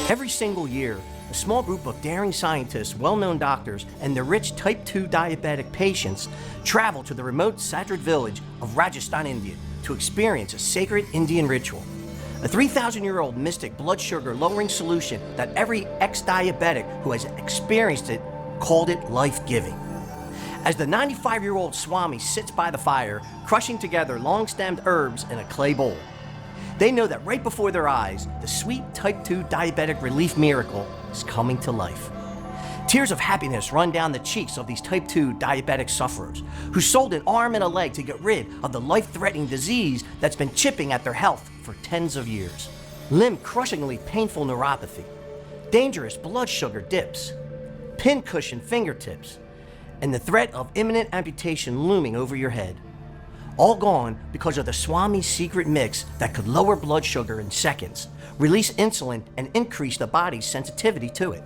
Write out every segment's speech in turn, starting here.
Every single year, a small group of daring scientists, well-known doctors, and their rich type 2 diabetic patients travel to the remote Sadrat village of Rajasthan, India, to experience a sacred Indian ritual. A 3,000-year-old mystic blood sugar lowering solution that every ex-diabetic who has experienced it called it life-giving. As the 95-year-old Swami sits by the fire, crushing together long-stemmed herbs in a clay bowl, they know that right before their eyes, the sweet type 2 diabetic relief miracle is coming to life. Tears of happiness run down the cheeks of these type 2 diabetic sufferers who sold an arm and a leg to get rid of the life-threatening disease that's been chipping at their health for tens of years. Limb-crushingly painful neuropathy, dangerous blood sugar dips, pin-cushion fingertips, and the threat of imminent amputation looming over your head. All gone because of the Swami's secret mix that could lower blood sugar in seconds, release insulin, and increase the body's sensitivity to it,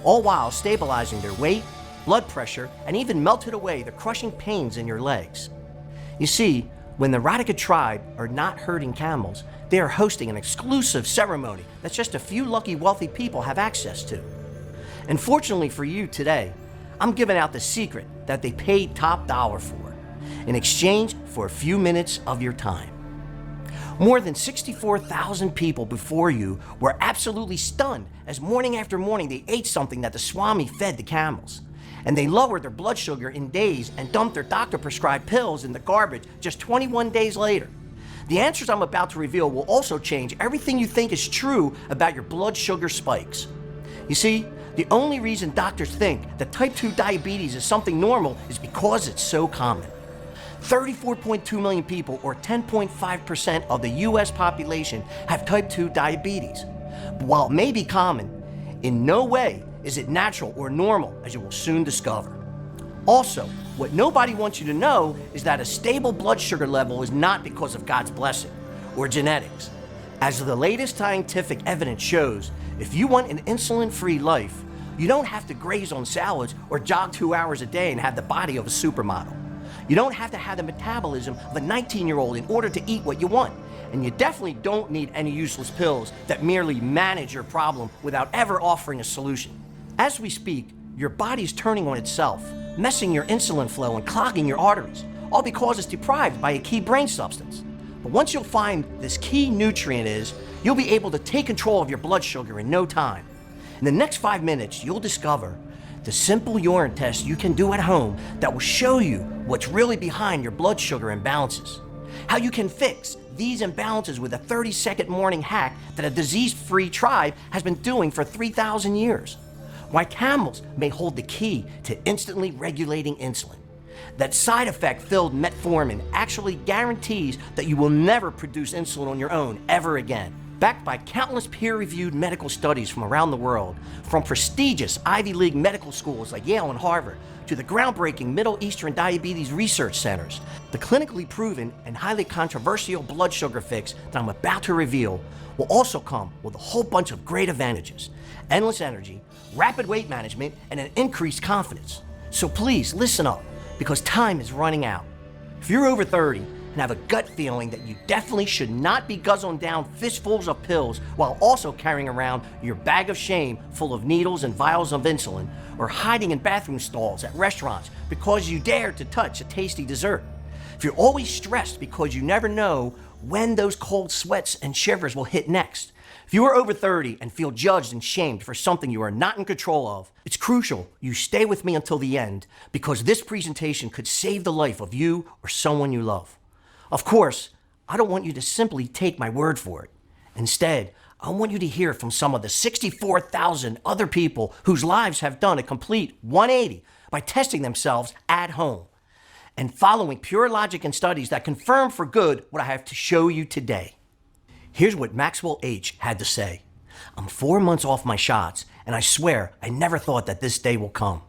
all while stabilizing their weight, blood pressure, and even melted away the crushing pains in your legs. You see, when the Radhika tribe are not herding camels, they are hosting an exclusive ceremony that just a few lucky wealthy people have access to. And fortunately for you today, I'm giving out the secret that they paid top dollar for in exchange for a few minutes of your time. More than 64,000 people before you were absolutely stunned as morning after morning they ate something that the Swami fed the camels. And they lowered their blood sugar in days and dumped their doctor-prescribed pills in the garbage just 21 days later. The answers I'm about to reveal will also change everything you think is true about your blood sugar spikes. You see, the only reason doctors think that type 2 diabetes is something normal is because it's so common. 34.2 million people, or 10.5% of the US population, have type 2 diabetes. But while it may be common, in no way is it natural or normal, as you will soon discover. Also, what nobody wants you to know is that a stable blood sugar level is not because of God's blessing or genetics. As the latest scientific evidence shows, if you want an insulin-free life, you don't have to graze on salads or jog 2 hours a day and have the body of a supermodel. You don't have to have the metabolism of a 19-year-old in order to eat what you want. And you definitely don't need any useless pills that merely manage your problem without ever offering a solution. As we speak, your body's turning on itself, messing your insulin flow and clogging your arteries, all because it's deprived by a key brain substance. But once you'll find this key nutrient is, you'll be able to take control of your blood sugar in no time. In the next 5 minutes, you'll discover the simple urine test you can do at home that will show you what's really behind your blood sugar imbalances. How you can fix these imbalances with a 30-second morning hack that a disease-free tribe has been doing for 3,000 years. Why camels may hold the key to instantly regulating insulin. That side effect-filled metformin actually guarantees that you will never produce insulin on your own ever again. Backed by countless peer-reviewed medical studies from around the world, from prestigious Ivy League medical schools like Yale and Harvard, to the groundbreaking Middle Eastern diabetes research centers, the clinically proven and highly controversial blood sugar fix that I'm about to reveal will also come with a whole bunch of great advantages: endless energy, rapid weight management, and an increased confidence. So please listen up, because time is running out. If you're over 30, and have a gut feeling that you definitely should not be guzzling down fistfuls of pills while also carrying around your bag of shame full of needles and vials of insulin, or hiding in bathroom stalls at restaurants because you dared to touch a tasty dessert. If you're always stressed because you never know when those cold sweats and shivers will hit next. If you are over 30 and feel judged and shamed for something you are not in control of, it's crucial you stay with me until the end, because this presentation could save the life of you or someone you love. Of course, I don't want you to simply take my word for it. Instead, I want you to hear from some of the 64,000 other people whose lives have done a complete 180 by testing themselves at home and following pure logic and studies that confirm for good what I have to show you today. Here's what Maxwell H. had to say. I'm 4 months off my shots, and I swear I never thought that this day will come.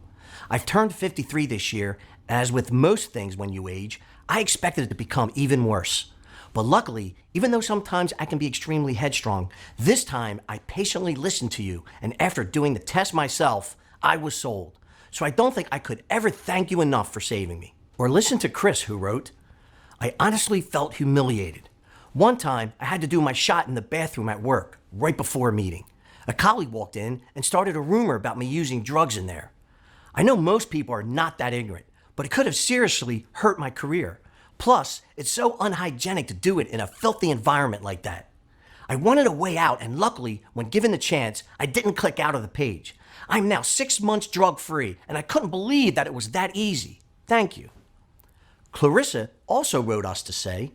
I've turned 53 this year, and as with most things when you age, I expected it to become even worse. But luckily, even though sometimes I can be extremely headstrong, this time I patiently listened to you, and after doing the test myself, I was sold. So I don't think I could ever thank you enough for saving me. Or listen to Chris, who wrote, I honestly felt humiliated. One time, I had to do my shot in the bathroom at work, right before a meeting. A colleague walked in and started a rumor about me using drugs in there. I know most people are not that ignorant, but it could have seriously hurt my career. Plus, it's so unhygienic to do it in a filthy environment like that. I wanted a way out, and luckily, when given the chance, I didn't click out of the page. I'm now 6 months drug-free, and I couldn't believe that it was that easy. Thank you. Clarissa also wrote us to say,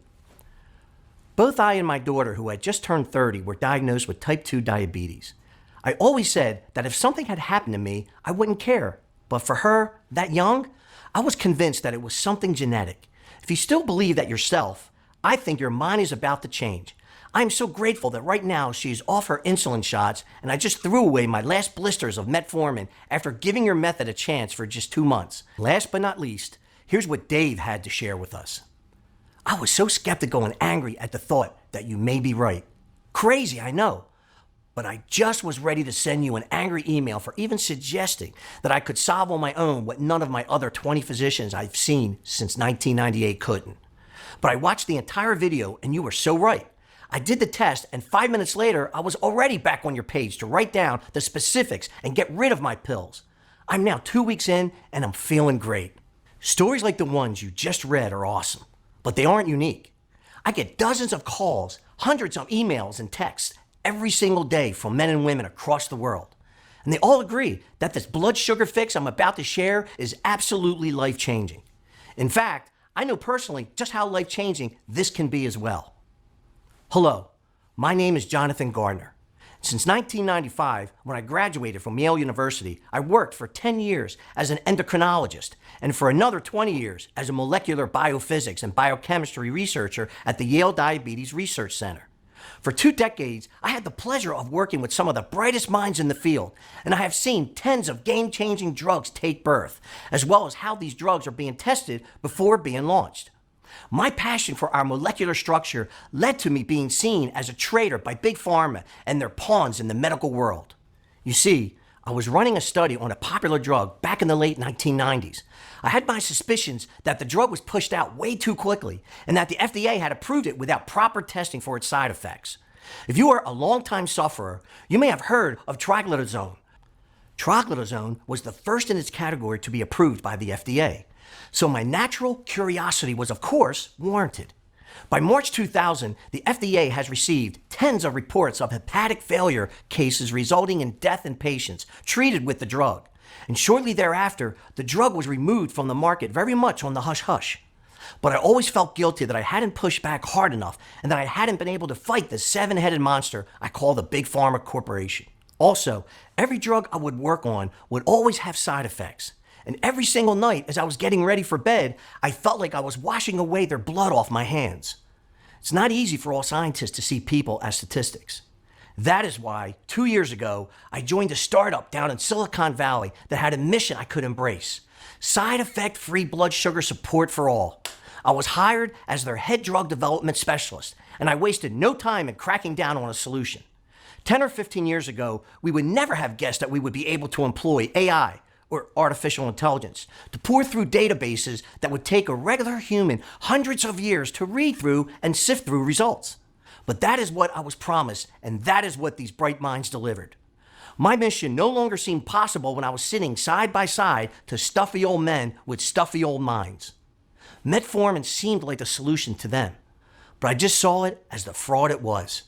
both I and my daughter, who had just turned 30, were diagnosed with type 2 diabetes. I always said that if something had happened to me, I wouldn't care. But for her, that young, I was convinced that it was something genetic. If you still believe that yourself, I think your mind is about to change. I am so grateful that right now she is off her insulin shots, and I just threw away my last blisters of metformin after giving your method a chance for just 2 months. Last but not least, here's what Dave had to share with us. I was so skeptical and angry at the thought that you may be right. Crazy, I know. But I just was ready to send you an angry email for even suggesting that I could solve on my own what none of my other 20 physicians I've seen since 1998 couldn't. But I watched the entire video and you were so right. I did the test, and 5 minutes later, I was already back on your page to write down the specifics and get rid of my pills. I'm now 2 weeks in, and I'm feeling great. Stories like the ones you just read are awesome, but they aren't unique. I get dozens of calls, hundreds of emails and texts every single day from men and women across the world. And they all agree that this blood sugar fix I'm about to share is absolutely life-changing. In fact, I know personally just how life-changing this can be as well. Hello, my name is Jonathan Gardner. Since 1995, when I graduated from Yale University, I worked for 10 years as an endocrinologist and for another 20 years as a molecular biophysics and biochemistry researcher at the Yale Diabetes Research Center. For 2 decades, I had the pleasure of working with some of the brightest minds in the field, and I have seen tens of game-changing drugs take birth, as well as how these drugs are being tested before being launched. My passion for our molecular structure led to me being seen as a traitor by Big Pharma and their pawns in the medical world. You see, I was running a study on a popular drug back in the late 1990s. I had my suspicions that the drug was pushed out way too quickly and that the FDA had approved it without proper testing for its side effects. If you are a longtime sufferer, you may have heard of triglyceride. Triglyceride was the first in its category to be approved by the FDA. So my natural curiosity was, of course, warranted. By March 2000, the FDA has received tens of reports of hepatic failure cases resulting in death in patients treated with the drug. And shortly thereafter, the drug was removed from the market very much on the hush-hush. But I always felt guilty that I hadn't pushed back hard enough and that I hadn't been able to fight the 7-headed monster I call the Big Pharma Corporation. Also, every drug I would work on would always have side effects. And every single night as I was getting ready for bed, I felt like I was washing away their blood off my hands. It's not easy for all scientists to see people as statistics. That is why 2 years ago, I joined a startup down in Silicon Valley that had a mission I could embrace: side effect-free blood sugar support for all. I was hired as their head drug development specialist, and I wasted no time in cracking down on a solution. 10 or 15 years ago, we would never have guessed that we would be able to employ AI, or artificial intelligence, to pour through databases that would take a regular human hundreds of years to read through and sift through results. But that is what I was promised, and that is what these bright minds delivered. My mission no longer seemed possible when I was sitting side by side to stuffy old men with stuffy old minds. Metformin seemed like the solution to them, but I just saw it as the fraud it was.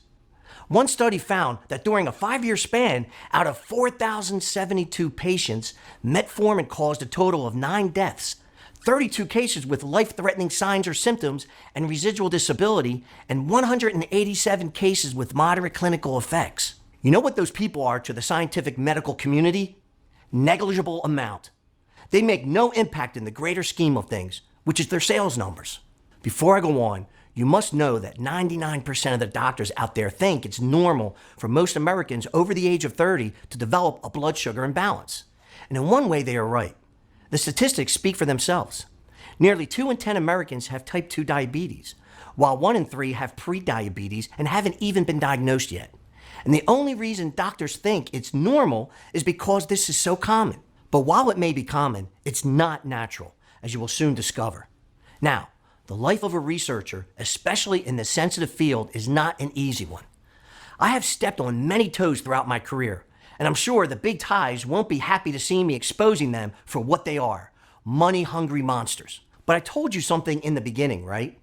One study found that during a 5-year span, out of 4,072 patients, metformin caused a total of 9 deaths, 32 cases with life-threatening signs or symptoms and residual disability, and 187 cases with moderate clinical effects. You know what those people are to the scientific medical community? Negligible amount. They make no impact in the greater scheme of things, which is their sales numbers. Before I go on, you must know that 99% of the doctors out there think it's normal for most Americans over the age of 30 to develop a blood sugar imbalance. And in one way, they are right. The statistics speak for themselves. Nearly 2 in 10 Americans have type 2 diabetes, while 1 in 3 have pre-diabetes and haven't even been diagnosed yet. And the only reason doctors think it's normal is because this is so common. But while it may be common, it's not natural, as you will soon discover. Now, the life of a researcher, especially in the sensitive field, is not an easy one. I have stepped on many toes throughout my career, and I'm sure the big ties won't be happy to see me exposing them for what they are, money-hungry monsters. But I told you something in the beginning, right?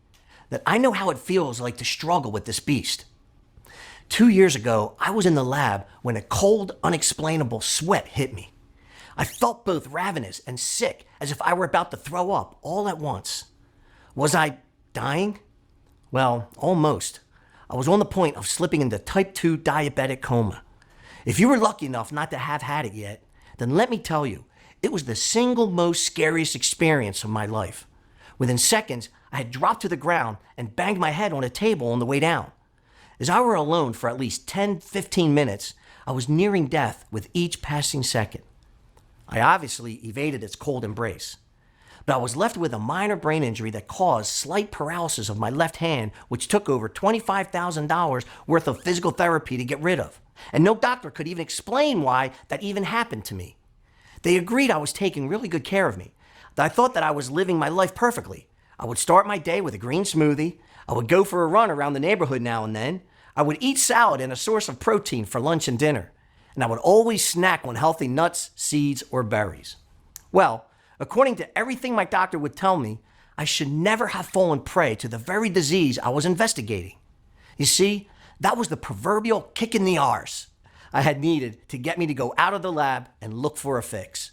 That I know how it feels like to struggle with this beast. 2 years ago, I was in the lab when a cold, unexplainable sweat hit me. I felt both ravenous and sick, as if I were about to throw up all at once. Was I dying? Well, almost. I was on the point of slipping into type 2 diabetic coma. If you were lucky enough not to have had it yet, then let me tell you, it was the single most scariest experience of my life. Within seconds, I had dropped to the ground and banged my head on a table on the way down. As I were alone for at least 10-15 minutes, I was nearing death with each passing second. I obviously evaded its cold embrace, but I was left with a minor brain injury that caused slight paralysis of my left hand, which took over $25,000 worth of physical therapy to get rid of. And no doctor could even explain why that even happened to me. They agreed I was taking really good care of me, that I thought that I was living my life perfectly. I would start my day with a green smoothie. I would go for a run around the neighborhood now and then. I would eat salad and a source of protein for lunch and dinner. And I would always snack on healthy nuts, seeds, or berries. Well, according to everything my doctor would tell me, I should never have fallen prey to the very disease I was investigating. You see, that was the proverbial kick in the arse I had needed to get me to go out of the lab and look for a fix.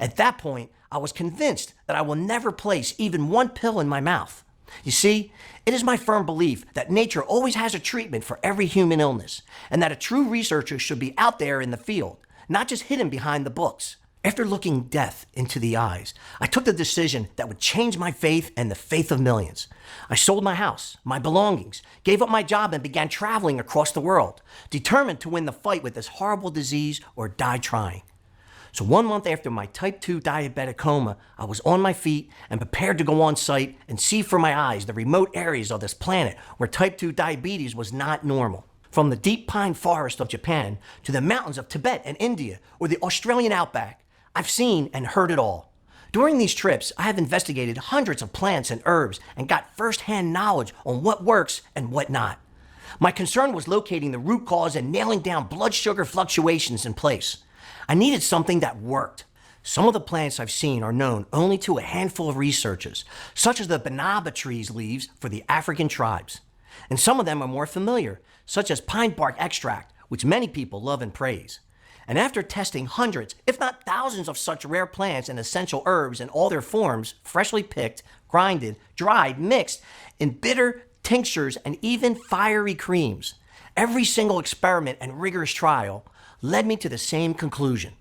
At that point, I was convinced that I will never place even one pill in my mouth. You see, it is my firm belief that nature always has a treatment for every human illness, and that a true researcher should be out there in the field, not just hidden behind the books. After looking death into the eyes, I took the decision that would change my faith and the faith of millions. I sold my house, my belongings, gave up my job, and began traveling across the world, determined to win the fight with this horrible disease or die trying. So 1 month after my type 2 diabetic coma, I was on my feet and prepared to go on site and see for my eyes the remote areas of this planet where type 2 diabetes was not normal. From the deep pine forest of Japan to the mountains of Tibet and India or the Australian outback, I've seen and heard it all. During these trips, I have investigated hundreds of plants and herbs and got first-hand knowledge on what works and what not. My concern was locating the root cause and nailing down blood sugar fluctuations in place. I needed something that worked. Some of the plants I've seen are known only to a handful of researchers, such as the banaba tree's leaves for the African tribes. And some of them are more familiar, such as pine bark extract, which many people love and praise. And after testing hundreds, if not thousands of such rare plants and essential herbs in all their forms, freshly picked, grinded, dried, mixed in bitter tinctures and even fiery creams, every single experiment and rigorous trial led me to the same conclusion.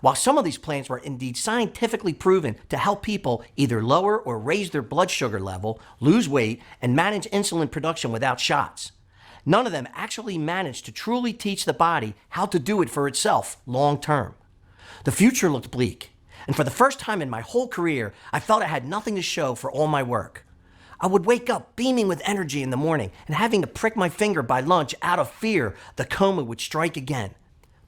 While some of these plants were indeed scientifically proven to help people either lower or raise their blood sugar level, lose weight, and manage insulin production without shots, none of them actually managed to truly teach the body how to do it for itself long term. The future looked bleak, and for the first time in my whole career, I felt I had nothing to show for all my work. I would wake up beaming with energy in the morning and having to prick my finger by lunch out of fear the coma would strike again.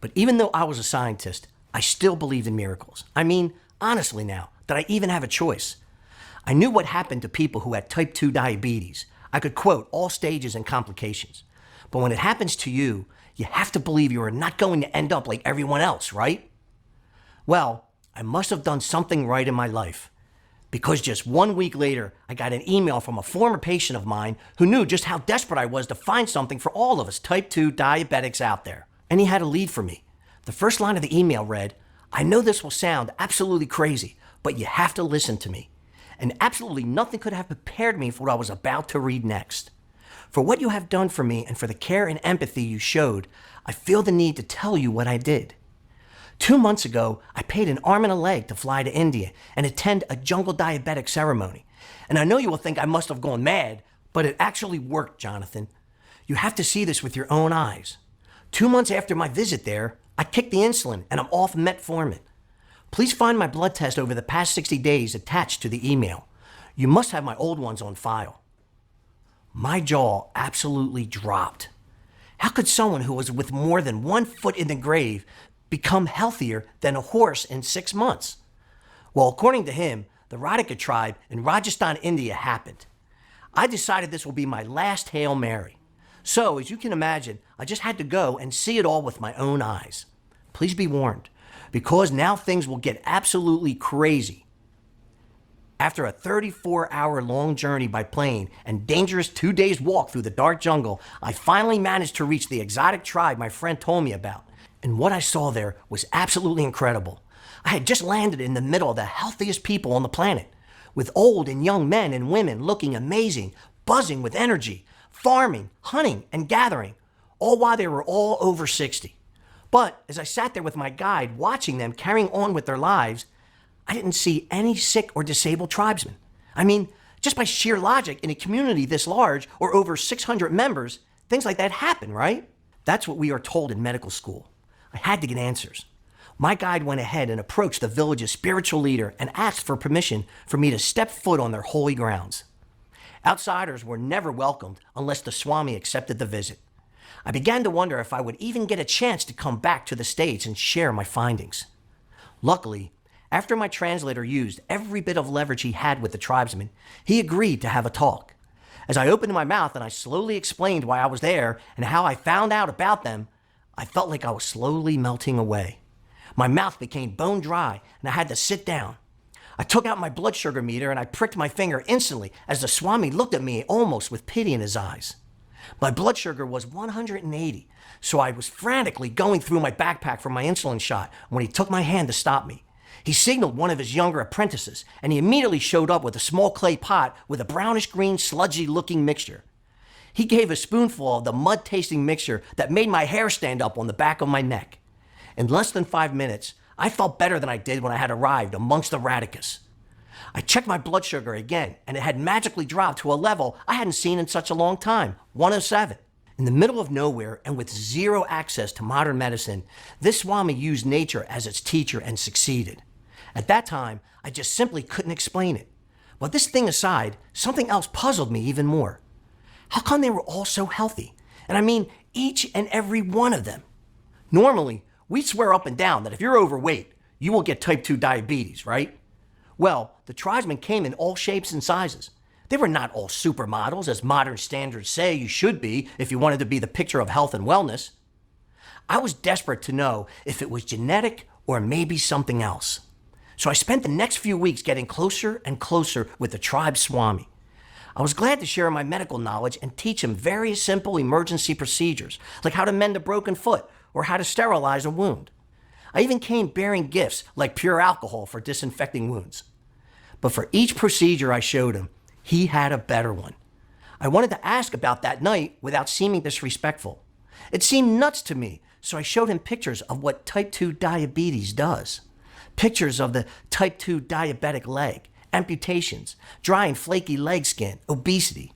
But even though I was a scientist, I still believed in miracles. I mean, honestly now, did I even have a choice? I knew what happened to people who had type 2 diabetes. I could quote all stages and complications. But when it happens to you, you have to believe you are not going to end up like everyone else, right? Well, I must have done something right in my life, because just 1 week later, I got an email from a former patient of mine who knew just how desperate I was to find something for all of us type 2 diabetics out there. And he had a lead for me. The first line of the email read, "I know this will sound absolutely crazy, but you have to listen to me." And absolutely nothing could have prepared me for what I was about to read next. For what you have done for me and for the care and empathy you showed, I feel the need to tell you what I did. 2 months ago, I paid an arm and a leg to fly to India and attend a jungle diabetic ceremony. And I know you will think I must have gone mad, but it actually worked, Jonathan. You have to see this with your own eyes. 2 months after my visit there, I kicked the insulin and I'm off metformin. Please find my blood test over the past 60 days attached to the email. You must have my old ones on file. My jaw absolutely dropped. How could someone who was with more than 1 foot in the grave become healthier than a horse in 6 months? Well, according to him, the Radhika tribe in Rajasthan, India happened. I decided this will be my last Hail Mary. So, as you can imagine, I just had to go and see it all with my own eyes. Please be warned, because now things will get absolutely crazy. After a 34-hour-long journey by plane and dangerous 2 days walk through the dark jungle, I finally managed to reach the exotic tribe my friend told me about. And what I saw there was absolutely incredible. I had just landed in the middle of the healthiest people on the planet, with old and young men and women looking amazing, buzzing with energy, farming, hunting, and gathering, all while they were all over 60. But as I sat there with my guide watching them carrying on with their lives, I didn't see any sick or disabled tribesmen. I mean, just by sheer logic, in a community this large or over 600 members, things like that happen, right? That's what we are told in medical school. I had to get answers. My guide went ahead and approached the village's spiritual leader and asked for permission for me to step foot on their holy grounds. Outsiders were never welcomed unless the Swami accepted the visit. I began to wonder if I would even get a chance to come back to the States and share my findings. Luckily, after my translator used every bit of leverage he had with the tribesmen, he agreed to have a talk. As I opened my mouth and I slowly explained why I was there and how I found out about them, I felt like I was slowly melting away. My mouth became bone dry and I had to sit down. I took out my blood sugar meter and I pricked my finger instantly as the Swami looked at me almost with pity in his eyes. My blood sugar was 180, so I was frantically going through my backpack for my insulin shot when he took my hand to stop me. He signaled one of his younger apprentices, and he immediately showed up with a small clay pot with a brownish-green, sludgy-looking mixture. He gave a spoonful of the mud-tasting mixture that made my hair stand up on the back of my neck. In less than 5 minutes, I felt better than I did when I had arrived amongst the radicus. I checked my blood sugar again, and it had magically dropped to a level I hadn't seen in such a long time, 107. In the middle of nowhere and with zero access to modern medicine, this Swami used nature as its teacher and succeeded. At that time, I just simply couldn't explain it. But this thing aside, something else puzzled me even more. How come they were all so healthy? And I mean, each and every one of them. Normally, we swear up and down that if you're overweight, you will get type 2 diabetes, right? Well, the tribesmen came in all shapes and sizes. They were not all supermodels, as modern standards say you should be if you wanted to be the picture of health and wellness. I was desperate to know if it was genetic or maybe something else. So I spent the next few weeks getting closer and closer with the tribe Swami. I was glad to share my medical knowledge and teach him various simple emergency procedures, like how to mend a broken foot or how to sterilize a wound. I even came bearing gifts like pure alcohol for disinfecting wounds. But for each procedure I showed him, he had a better one. I wanted to ask about that night without seeming disrespectful. It seemed nuts to me, so I showed him pictures of what type 2 diabetes does. Pictures of the type 2 diabetic leg, amputations, dry and flaky leg skin, obesity.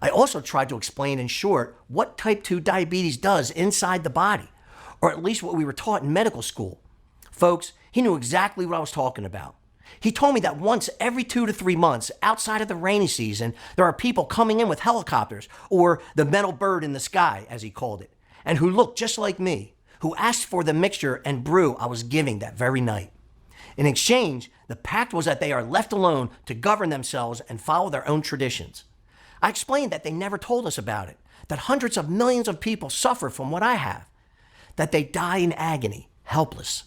I also tried to explain in short what type 2 diabetes does inside the body, or at least what we were taught in medical school. Folks, he knew exactly what I was talking about. He told me that once every 2 to 3 months, outside of the rainy season, there are people coming in with helicopters, or the metal bird in the sky, as he called it, and who looked just like me, who asked for the mixture and brew I was giving that very night. In exchange, the pact was that they are left alone to govern themselves and follow their own traditions. I explained that they never told us about it, that hundreds of millions of people suffer from what I have, that they die in agony, helpless.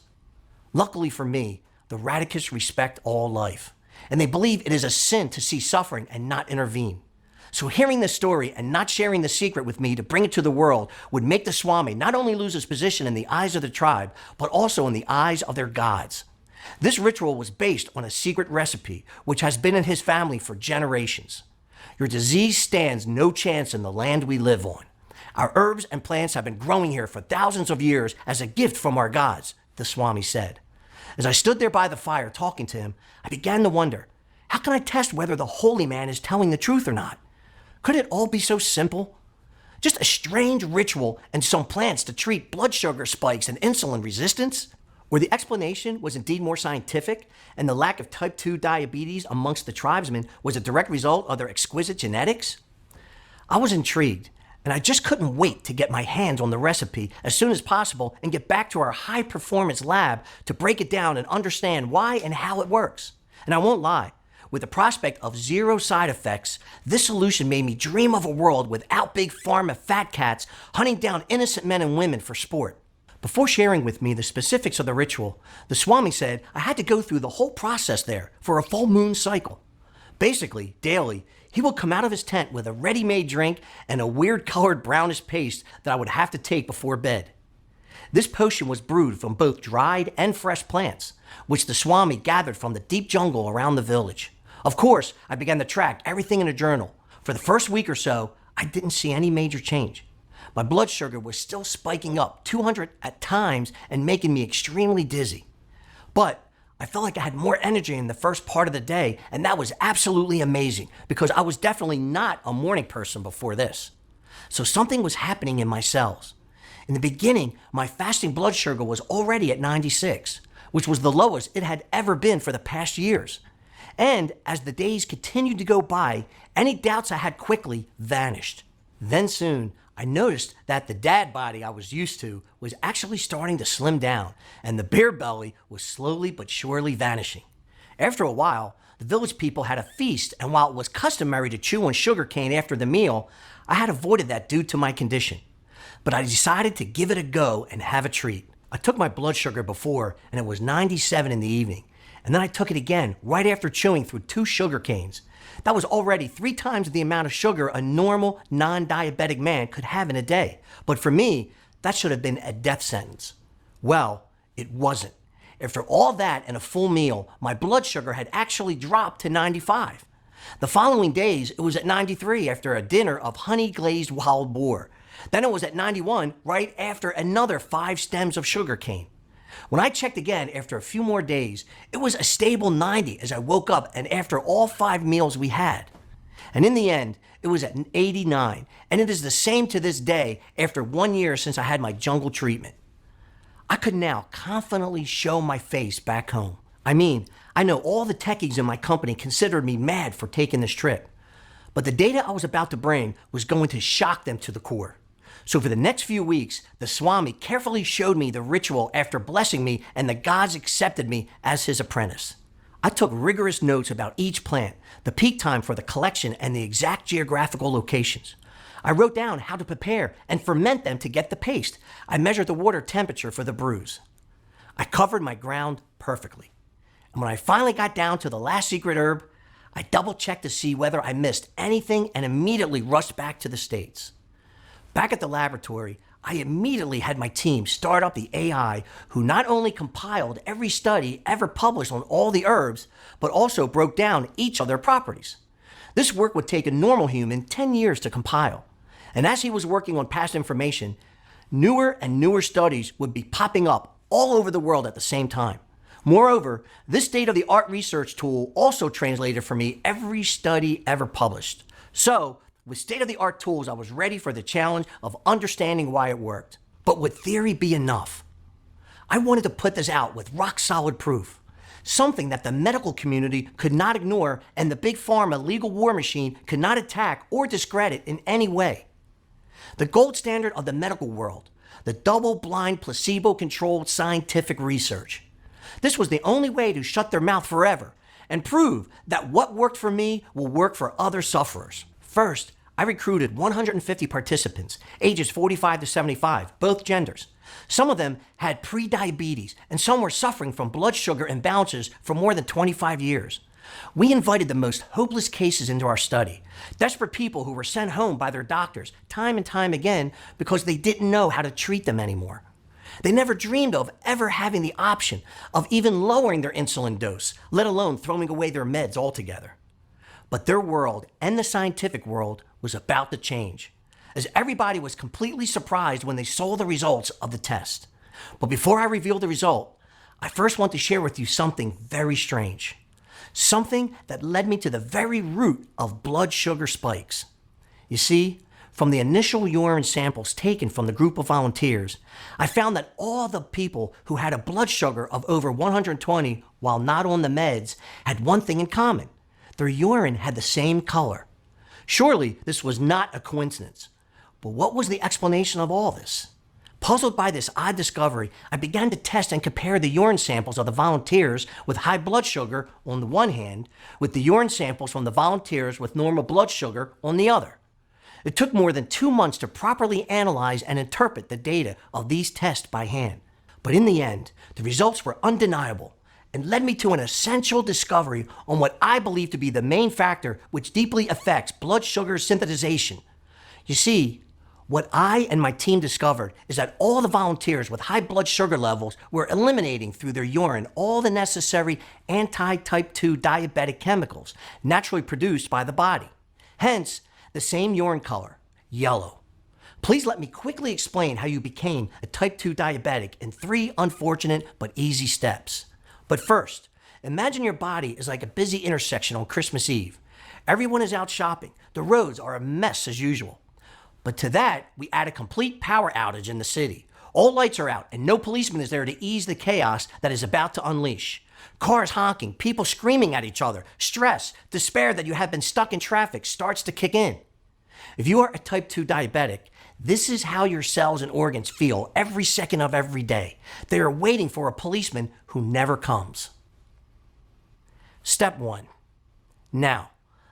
Luckily for me, the radicus respect all life, and they believe it is a sin to see suffering and not intervene. So hearing this story and not sharing the secret with me to bring it to the world would make the Swami not only lose his position in the eyes of the tribe, but also in the eyes of their gods. This ritual was based on a secret recipe, which has been in his family for generations. Your disease stands no chance in the land we live on. Our herbs and plants have been growing here for thousands of years as a gift from our gods, the Swami said. As I stood there by the fire talking to him, I began to wonder, how can I test whether the holy man is telling the truth or not? Could it all be so simple? Just a strange ritual and some plants to treat blood sugar spikes and insulin resistance? Or the explanation was indeed more scientific, and the lack of type 2 diabetes amongst the tribesmen was a direct result of their exquisite genetics? I was intrigued, and I just couldn't wait to get my hands on the recipe as soon as possible and get back to our high-performance lab to break it down and understand why and how it works. And I won't lie, With the prospect of zero side effects, this solution made me dream of a world without big pharma fat cats hunting down innocent men and women for sport. Before sharing with me the specifics of the ritual, the Swami said I had to go through the whole process there for a full moon cycle. Basically, daily, he would come out of his tent with a ready-made drink and a weird colored brownish paste that I would have to take before bed. This potion was brewed from both dried and fresh plants, which the Swami gathered from the deep jungle around the village. Of course, I began to track everything in a journal. For the first week or so, I didn't see any major change. My blood sugar was still spiking up 200 at times and making me extremely dizzy. But I felt like I had more energy in the first part of the day, and that was absolutely amazing because I was definitely not a morning person before this. So something was happening in my cells. In the beginning, my fasting blood sugar was already at 96, which was the lowest it had ever been for the past years. And as the days continued to go by, any doubts I had quickly vanished. Then soon, I noticed that the dad body I was used to was actually starting to slim down, and the beer belly was slowly but surely vanishing. After a while, the village people had a feast, and while it was customary to chew on sugar cane after the meal, I had avoided that due to my condition. But I decided to give it a go and have a treat. I took my blood sugar before, and it was 97 in the evening. And then I took it again right after chewing through 2 sugar canes. That was already 3 times the amount of sugar a normal, non-diabetic man could have in a day. But for me, that should have been a death sentence. Well, it wasn't. After all that and a full meal, my blood sugar had actually dropped to 95. The following days, it was at 93 after a dinner of honey-glazed wild boar. Then it was at 91 right after another 5 stems of sugar cane. When I checked again after a few more days, it was a stable 90 as I woke up and after all 5 meals we had. And in the end, it was at 89, and it is the same to this day after 1 year since I had my jungle treatment. I could now confidently show my face back home. I mean, I know all the techies in my company considered me mad for taking this trip, but the data I was about to bring was going to shock them to the core. So for the next few weeks, the Swami carefully showed me the ritual after blessing me, and the gods accepted me as his apprentice. I took rigorous notes about each plant, the peak time for the collection, and the exact geographical locations. I wrote down how to prepare and ferment them to get the paste. I measured the water temperature for the brews. I covered my ground perfectly. And when I finally got down to the last secret herb, I double-checked to see whether I missed anything and immediately rushed back to the States. Back at the laboratory, I immediately had my team start up the AI who not only compiled every study ever published on all the herbs, but also broke down each of their properties. This work would take a normal human 10 years to compile. And as he was working on past information, newer and newer studies would be popping up all over the world at the same time. Moreover, this state-of-the-art research tool also translated for me every study ever published. So, with state-of-the-art tools, I was ready for the challenge of understanding why it worked. But would theory be enough? I wanted to put this out with rock-solid proof, something that the medical community could not ignore and the big pharma legal war machine could not attack or discredit in any way. The gold standard of the medical world, the double-blind, placebo-controlled scientific research. This was the only way to shut their mouth forever and prove that what worked for me will work for other sufferers. First, I recruited 150 participants, ages 45 to 75, both genders. Some of them had pre-diabetes, and some were suffering from blood sugar imbalances for more than 25 years. We invited the most hopeless cases into our study, desperate people who were sent home by their doctors time and time again because they didn't know how to treat them anymore. They never dreamed of ever having the option of even lowering their insulin dose, let alone throwing away their meds altogether. But their world and the scientific world was about to change, as everybody was completely surprised when they saw the results of the test. But before I reveal the result, I first want to share with you something very strange. Something that led me to the very root of blood sugar spikes. You see, from the initial urine samples taken from the group of volunteers, I found that all the people who had a blood sugar of over 120 while not on the meds had one thing in common. Their urine had the same color. Surely this was not a coincidence. But what was the explanation of all this? Puzzled by this odd discovery, I began to test and compare the urine samples of the volunteers with high blood sugar on the one hand with the urine samples from the volunteers with normal blood sugar on the other. It took more than 2 months to properly analyze and interpret the data of these tests by hand. But in the end, the results were undeniable and led me to an essential discovery on what I believe to be the main factor which deeply affects blood sugar synthesization. You see, what I and my team discovered is that all the volunteers with high blood sugar levels were eliminating through their urine all the necessary anti-type 2 diabetic chemicals naturally produced by the body. Hence, the same urine color, yellow. Please let me quickly explain how you became a type 2 diabetic in 3 unfortunate but easy steps. But first, imagine your body is like a busy intersection on Christmas Eve. Everyone is out shopping. The roads are a mess as usual. But to that, we add a complete power outage in the city. All lights are out and no policeman is there to ease the chaos that is about to unleash. Cars honking, people screaming at each other, stress, despair that you have been stuck in traffic starts to kick in. If you are a type 2 diabetic, this is how your cells and organs feel every second of every day. They are waiting for a policeman who never comes. Step 1. Now,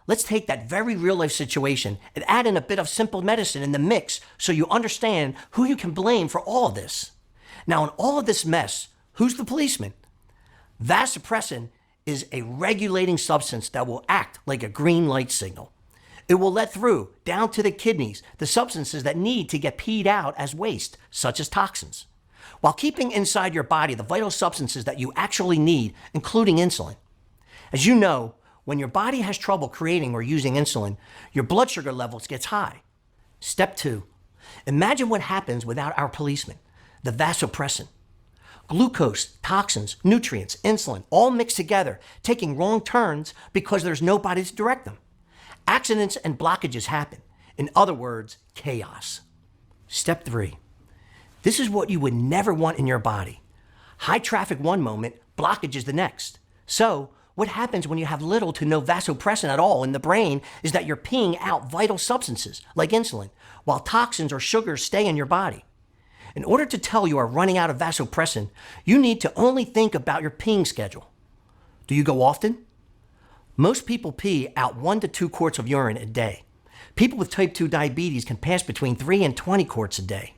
let's take that very real-life situation and add in a bit of simple medicine in the mix so you understand who you can blame for all of this. Now, in all of this mess, who's the policeman? Vasopressin is a regulating substance that will act like a green light signal. It will let through, down to the kidneys, the substances that need to get peed out as waste, such as toxins, while keeping inside your body the vital substances that you actually need, including insulin. As you know, when your body has trouble creating or using insulin, your blood sugar levels gets high. Step 2. Imagine what happens without our policeman, the vasopressin. Glucose, toxins, nutrients, insulin, all mixed together, taking wrong turns because there's nobody to direct them. Accidents and blockages happen. In other words, chaos. Step 3. This is what you would never want in your body. High traffic one moment, blockages the next. So, what happens when you have little to no vasopressin at all in the brain is that you're peeing out vital substances like insulin, while toxins or sugars stay in your body. In order to tell you are running out of vasopressin, you need to only think about your peeing schedule. Do you go often? Most people pee out 1 to 2 quarts of urine a day. People with type 2 diabetes can pass between 3 and 20 quarts a day.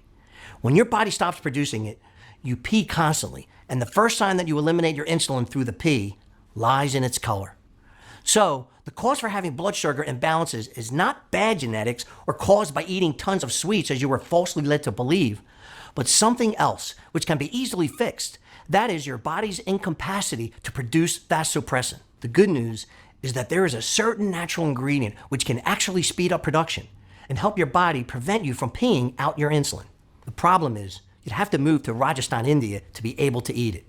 When your body stops producing it, you pee constantly, and the first sign that you eliminate your insulin through the pee lies in its color. So, the cause for having blood sugar imbalances is not bad genetics or caused by eating tons of sweets as you were falsely led to believe, but something else which can be easily fixed. That is your body's incapacity to produce vasopressin. The good news is that there is a certain natural ingredient which can actually speed up production and help your body prevent you from peeing out your insulin. The problem is you'd have to move to Rajasthan, India to be able to eat it.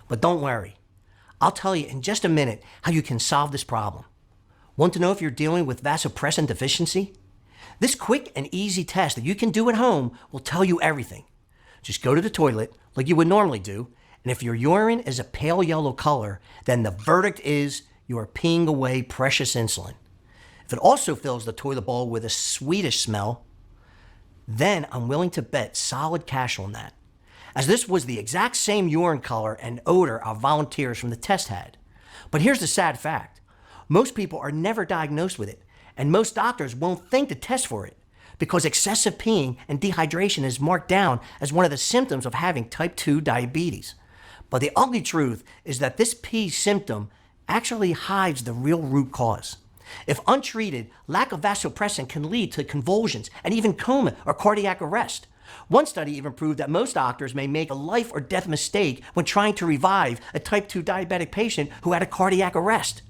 But don't worry. I'll tell you in just a minute how you can solve this problem. Want to know if you're dealing with vasopressin deficiency? This quick and easy test that you can do at home will tell you everything. Just go to the toilet like you would normally do, and if your urine is a pale yellow color, then the verdict is you are peeing away precious insulin. If it also fills the toilet bowl with a sweetish smell, then I'm willing to bet solid cash on that, as this was the exact same urine color and odor our volunteers from the test had. But here's the sad fact. Most people are never diagnosed with it, and most doctors won't think to test for it because excessive peeing and dehydration is marked down as one of the symptoms of having type 2 diabetes. But the ugly truth is that this pee symptom actually hides the real root cause. If untreated, lack of vasopressin can lead to convulsions and even coma or cardiac arrest. One study even proved that most doctors may make a life or death mistake when trying to revive a type 2 diabetic patient who had a cardiac arrest.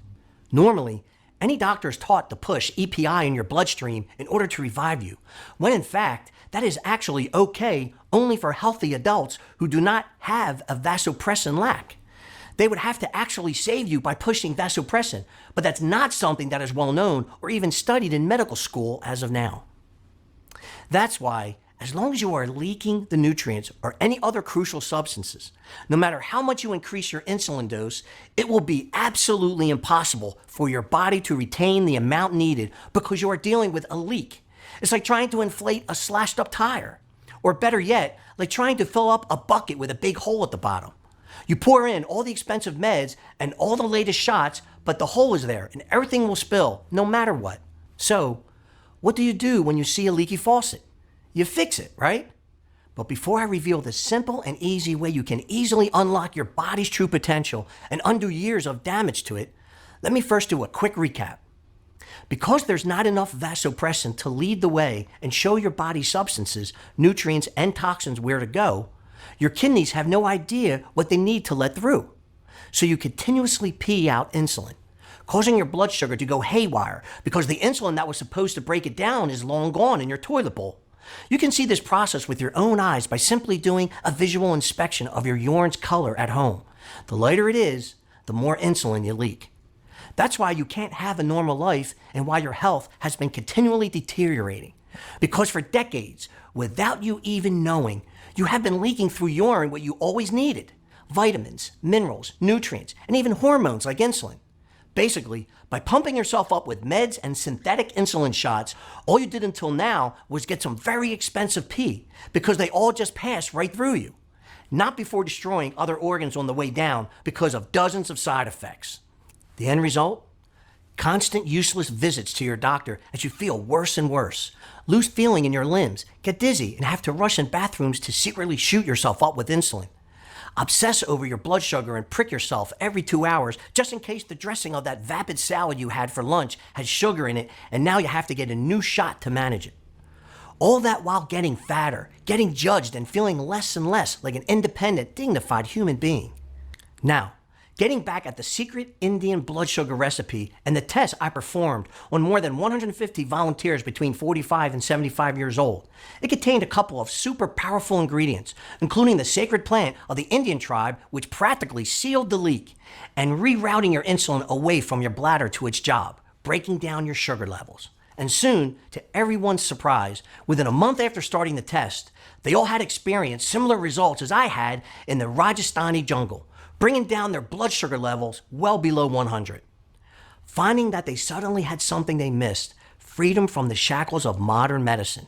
Normally, any doctor is taught to push EPI in your bloodstream in order to revive you, when in fact, that is actually okay only for healthy adults who do not have a vasopressin lack. They would have to actually save you by pushing vasopressin, but that's not something that is well known or even studied in medical school as of now. That's why, as long as you are leaking the nutrients or any other crucial substances, no matter how much you increase your insulin dose, it will be absolutely impossible for your body to retain the amount needed because you are dealing with a leak. It's like trying to inflate a slashed up tire. Or better yet, like trying to fill up a bucket with a big hole at the bottom. You pour in all the expensive meds and all the latest shots, but the hole is there and everything will spill no matter what. So, what do you do when you see a leaky faucet? You fix it, right? But before I reveal the simple and easy way you can easily unlock your body's true potential and undo years of damage to it, let me first do a quick recap. Because there's not enough vasopressin to lead the way and show your body substances, nutrients, and toxins where to go, your kidneys have no idea what they need to let through. So you continuously pee out insulin, causing your blood sugar to go haywire because the insulin that was supposed to break it down is long gone in your toilet bowl. You can see this process with your own eyes by simply doing a visual inspection of your urine's color at home. The lighter it is, the more insulin you leak. That's why you can't have a normal life and why your health has been continually deteriorating. Because for decades, without you even knowing, you have been leaking through urine what you always needed: vitamins, minerals, nutrients, and even hormones like insulin. Basically, by pumping yourself up with meds and synthetic insulin shots, all you did until now was get some very expensive pee because they all just pass right through you. Not before destroying other organs on the way down because of dozens of side effects. The end result? Constant useless visits to your doctor as you feel worse and worse, lose feeling in your limbs, get dizzy, and have to rush in bathrooms to secretly shoot yourself up with insulin. Obsess over your blood sugar and prick yourself every 2 hours just in case the dressing of that vapid salad you had for lunch has sugar in it and now you have to get a new shot to manage it. All that while getting fatter, getting judged, and feeling less and less like an independent, dignified human being. Now, getting back at the secret Indian blood sugar recipe and the tests I performed on more than 150 volunteers between 45 and 75 years old. It contained a couple of super powerful ingredients, including the sacred plant of the Indian tribe, which practically sealed the leak, and rerouting your insulin away from your bladder to its job, breaking down your sugar levels. And soon, to everyone's surprise, within a month after starting the test, they all had experienced similar results as I had in the Rajasthani jungle, bringing down their blood sugar levels well below 100. Finding that they suddenly had something they missed, freedom from the shackles of modern medicine,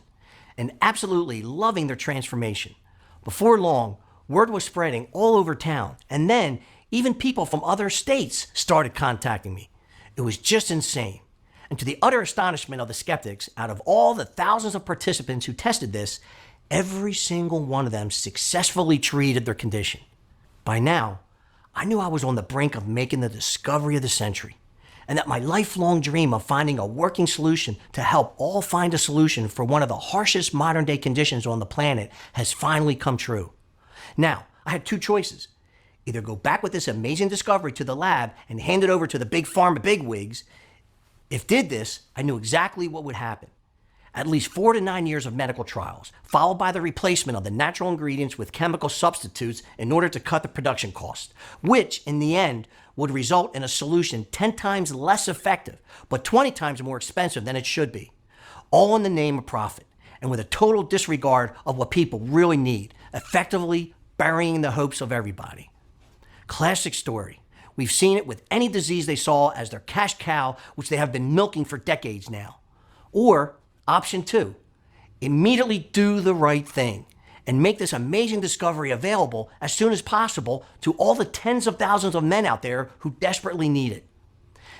and absolutely loving their transformation. Before long, word was spreading all over town, and then even people from other states started contacting me. It was just insane. And to the utter astonishment of the skeptics, out of all the thousands of participants who tested this, every single one of them successfully treated their condition. By now, I knew I was on the brink of making the discovery of the century, and that my lifelong dream of finding a working solution to help all find a solution for one of the harshest modern-day conditions on the planet has finally come true. Now, I had two choices. Either go back with this amazing discovery to the lab and hand it over to the big pharma bigwigs. If did this, I knew exactly what would happen. At least 4 to 9 years of medical trials, followed by the replacement of the natural ingredients with chemical substitutes in order to cut the production cost, which, in the end, would result in a solution 10 times less effective, but 20 times more expensive than it should be. All in the name of profit, and with a total disregard of what people really need, effectively burying the hopes of everybody. Classic story. We've seen it with any disease they saw as their cash cow, which they have been milking for decades now. Or, option 2, immediately do the right thing and make this amazing discovery available as soon as possible to all the tens of thousands of men out there who desperately need it.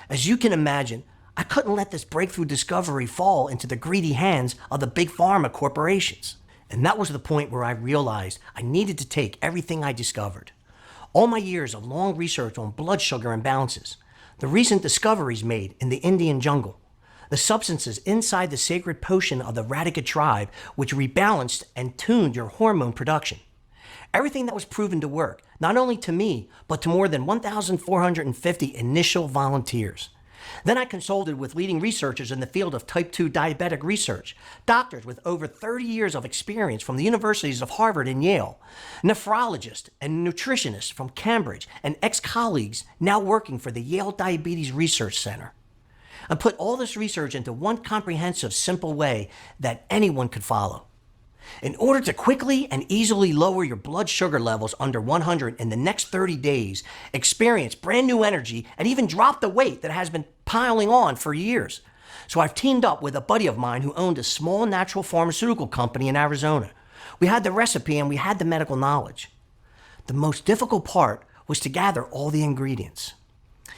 As you can imagine, I couldn't let this breakthrough discovery fall into the greedy hands of the big pharma corporations. And that was the point where I realized I needed to take everything I discovered. All my years of long research on blood sugar imbalances, the recent discoveries made in the Indian jungle, the substances inside the sacred potion of the Radhika tribe which rebalanced and tuned your hormone production. Everything that was proven to work, not only to me, but to more than 1,450 initial volunteers. Then I consulted with leading researchers in the field of type 2 diabetic research, doctors with over 30 years of experience from the universities of Harvard and Yale, nephrologists and nutritionists from Cambridge, and ex-colleagues now working for the Yale Diabetes Research Center. And put all this research into one comprehensive, simple way that anyone could follow. In order to quickly and easily lower your blood sugar levels under 100 in the next 30 days, experience brand new energy, and even drop the weight that has been piling on for years. So I've teamed up with a buddy of mine who owned a small natural pharmaceutical company in Arizona. We had the recipe and we had the medical knowledge. The most difficult part was to gather all the ingredients.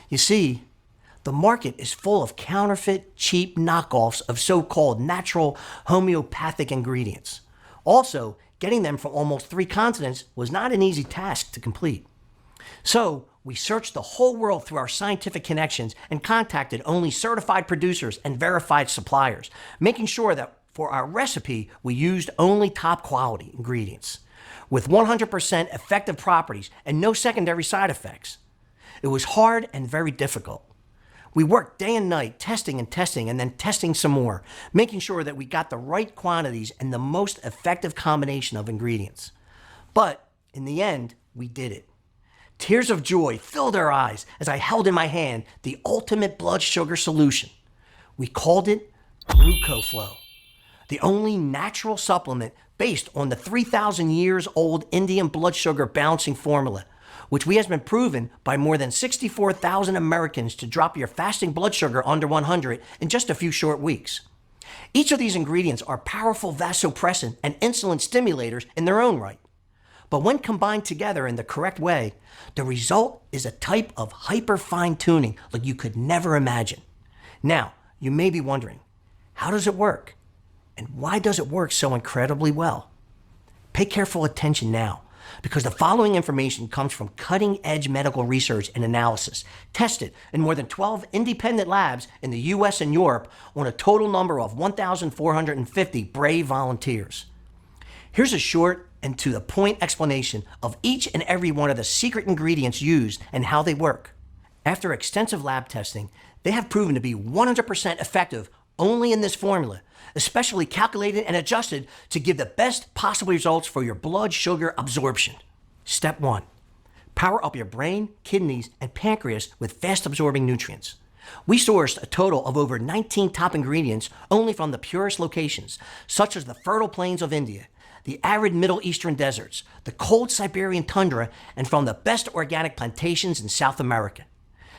You see, the market is full of counterfeit, cheap knockoffs of so-called natural homeopathic ingredients. Also, getting them from almost 3 continents was not an easy task to complete. So, we searched the whole world through our scientific connections and contacted only certified producers and verified suppliers, making sure that for our recipe, we used only top quality ingredients with 100% effective properties and no secondary side effects. It was hard and very difficult. We worked day and night testing and then testing some more, making sure that we got the right quantities and the most effective combination of ingredients. But in the end, we did it. Tears of joy filled our eyes as I held in my hand the ultimate blood sugar solution. We called it Glucoflow, the only natural supplement based on the 3,000 years old Indian blood sugar balancing formula, which has been proven by more than 64,000 Americans to drop your fasting blood sugar under 100 in just a few short weeks. Each of these ingredients are powerful vasopressin and insulin stimulators in their own right. But when combined together in the correct way, the result is a type of hyper fine-tuning like you could never imagine. Now, you may be wondering, how does it work? And why does it work so incredibly well? Pay careful attention now, because the following information comes from cutting-edge medical research and analysis, tested in more than 12 independent labs in the US and Europe on a total number of 1,450 brave volunteers. Here's a short and to the point explanation of each and every one of the secret ingredients used and how they work. After extensive lab testing, they have proven to be 100% effective only in this formula, especially calculated and adjusted to give the best possible results for your blood sugar absorption. Step 1. Power up your brain, kidneys, and pancreas with fast-absorbing nutrients. We sourced a total of over 19 top ingredients only from the purest locations, such as the fertile plains of India, the arid Middle Eastern deserts, the cold Siberian tundra, and from the best organic plantations in South America.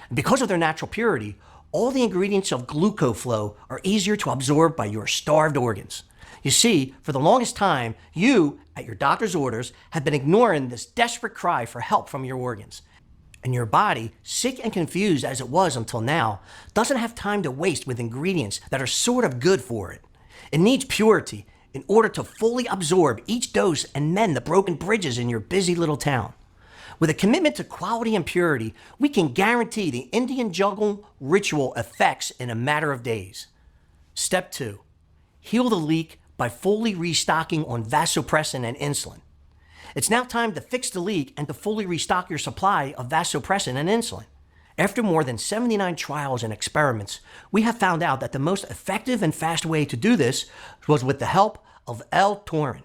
And because of their natural purity, all the ingredients of Glucoflow are easier to absorb by your starved organs. You see, for the longest time, you, at your doctor's orders, have been ignoring this desperate cry for help from your organs. And your body, sick and confused as it was until now, doesn't have time to waste with ingredients that are sort of good for it. It needs purity in order to fully absorb each dose and mend the broken bridges in your busy little town. With a commitment to quality and purity, we can guarantee the Indian jungle ritual effects in a matter of days. Step 2. Heal the leak by fully restocking on vasopressin and insulin. It's now time to fix the leak and to fully restock your supply of vasopressin and insulin. After more than 79 trials and experiments, we have found out that the most effective and fast way to do this was with the help of L-taurin.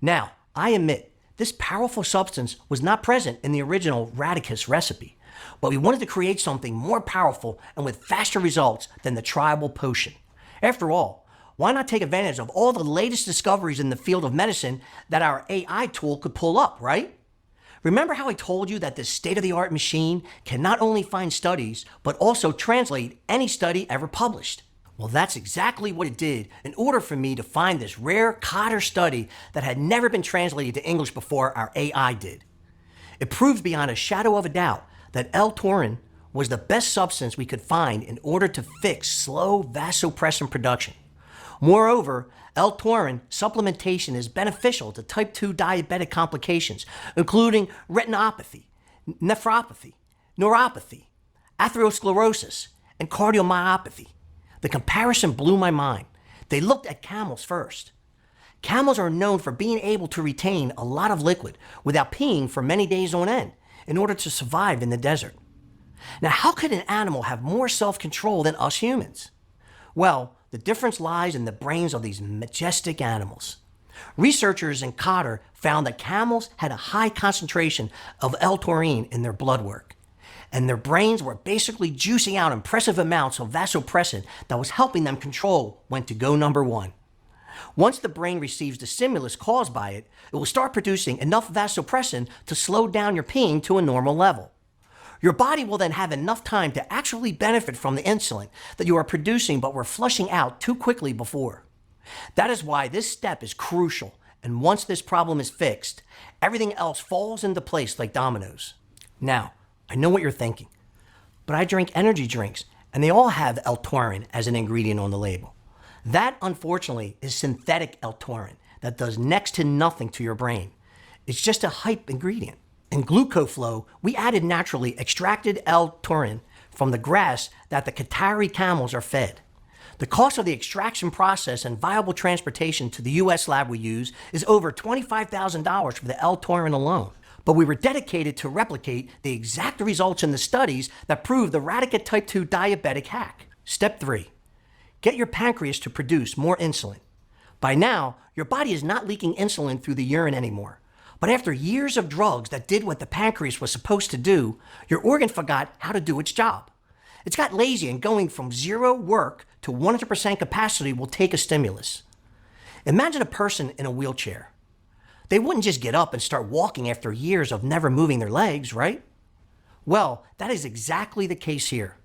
Now, I admit, this powerful substance was not present in the original Radicus recipe, but we wanted to create something more powerful and with faster results than the tribal potion. After all, why not take advantage of all the latest discoveries in the field of medicine that our AI tool could pull up, right? Remember how I told you that this state-of-the-art machine can not only find studies, but also translate any study ever published? Well, that's exactly what it did in order for me to find this rare Cotter study that had never been translated to English before our AI did. It proves beyond a shadow of a doubt that L-taurin was the best substance we could find in order to fix slow vasopressin production. Moreover, L-taurin supplementation is beneficial to type 2 diabetic complications, including retinopathy, nephropathy, neuropathy, atherosclerosis, and cardiomyopathy. The comparison blew my mind. They looked at camels first. Camels are known for being able to retain a lot of liquid without peeing for many days on end in order to survive in the desert. Now, how could an animal have more self-control than us humans? Well, the difference lies in the brains of these majestic animals. Researchers in Cotter found that camels had a high concentration of L-taurin in their blood work, and their brains were basically juicing out impressive amounts of vasopressin that was helping them control when to go number 1. Once the brain receives the stimulus caused by it, it will start producing enough vasopressin to slow down your peeing to a normal level. Your body will then have enough time to actually benefit from the insulin that you are producing but were flushing out too quickly before. That is why this step is crucial And once this problem is fixed, everything else falls into place like dominoes. Now, I know what you're thinking, but I drink energy drinks and they all have L-taurin as an ingredient on the label. That, unfortunately, is synthetic L-taurin that does next to nothing to your brain. It's just a hype ingredient. In Glucoflow, we added naturally extracted L-taurin from the grass that the Qatari camels are fed. The cost of the extraction process and viable transportation to the US lab we use is over $25,000 for the L-taurin alone. But we were dedicated to replicate the exact results in the studies that prove the Radica type 2 diabetic hack. Step 3. Get your pancreas to produce more insulin. By now, your body is not leaking insulin through the urine anymore. But after years of drugs that did what the pancreas was supposed to do, your organ forgot how to do its job. It's got lazy, and going from zero work to 100% capacity will take a stimulus. Imagine a person in a wheelchair. They wouldn't just get up and start walking after years of never moving their legs, right? Well, that is exactly the case here.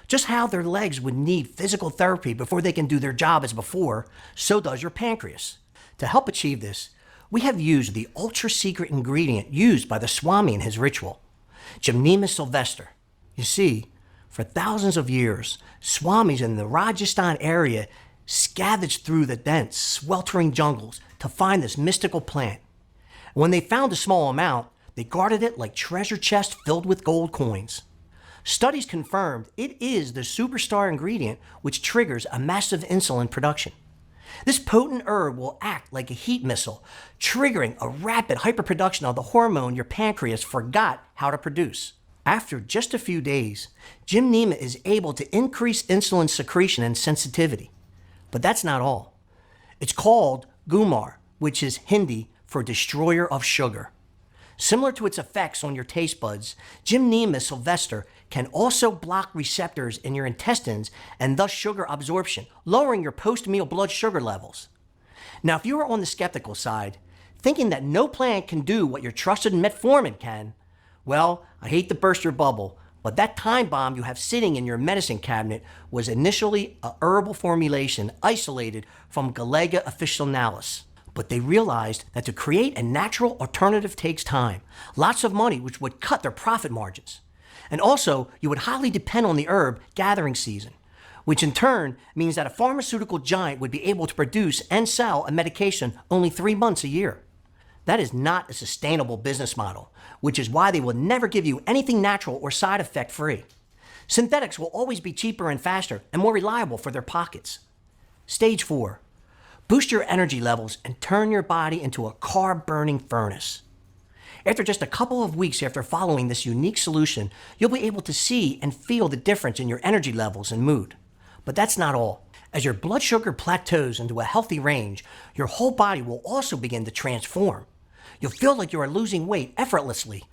Just how their legs would need physical therapy before they can do their job as before, so does your pancreas. To help achieve this, we have used the ultra-secret ingredient used by the Swami in his ritual, Gymnema sylvester. You see, for thousands of years, Swamis in the Rajasthan area scavenged through the dense, sweltering jungles to find this mystical plant. When they found a small amount, they guarded it like treasure chests filled with gold coins. Studies confirmed it is the superstar ingredient which triggers a massive insulin production. This potent herb will act like a heat missile, triggering a rapid hyperproduction of the hormone your pancreas forgot how to produce. After just a few days, Gymnema is able to increase insulin secretion and sensitivity. But that's not all. It's called Gumar, which is Hindi for destroyer of sugar. Similar to its effects on your taste buds, Gymnema sylvester can also block receptors in your intestines and thus sugar absorption, lowering your post-meal blood sugar levels. Now, if you are on the skeptical side, thinking that no plant can do what your trusted metformin can, well, I hate to burst your bubble, but that time bomb you have sitting in your medicine cabinet was initially a herbal formulation isolated from Galega officinalis. But they realized that to create a natural alternative takes time, lots of money, which would cut their profit margins. And also, you would highly depend on the herb gathering season, which in turn means that a pharmaceutical giant would be able to produce and sell a medication only 3 months a year. That is not a sustainable business model, which is why they will never give you anything natural or side effect free. Synthetics will always be cheaper and faster and more reliable for their pockets. Stage 4. Boost your energy levels and turn your body into a carb-burning furnace. After just a couple of weeks after following this unique solution, you'll be able to see and feel the difference in your energy levels and mood. But that's not all. As your blood sugar plateaus into a healthy range, your whole body will also begin to transform. You'll feel like you are losing weight effortlessly,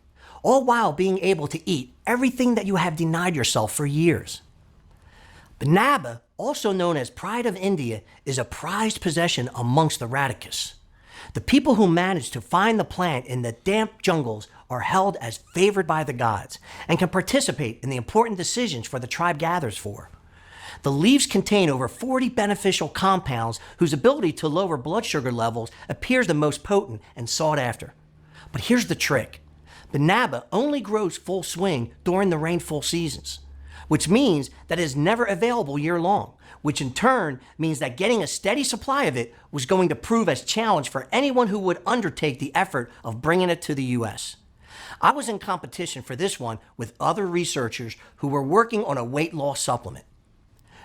all while being able to eat everything that you have denied yourself for years. Banaba, also known as Pride of India, is a prized possession amongst the Radicus. The people who manage to find the plant in the damp jungles are held as favored by the gods and can participate in the important decisions for the tribe gathers for. The leaves contain over 40 beneficial compounds whose ability to lower blood sugar levels appears the most potent and sought after. But here's the trick. Banaba only grows full swing during the rainfall seasons, which means that it is never available year long, which in turn means that getting a steady supply of it was going to prove as challenge for anyone who would undertake the effort of bringing it to the US. I was in competition for this one with other researchers who were working on a weight loss supplement.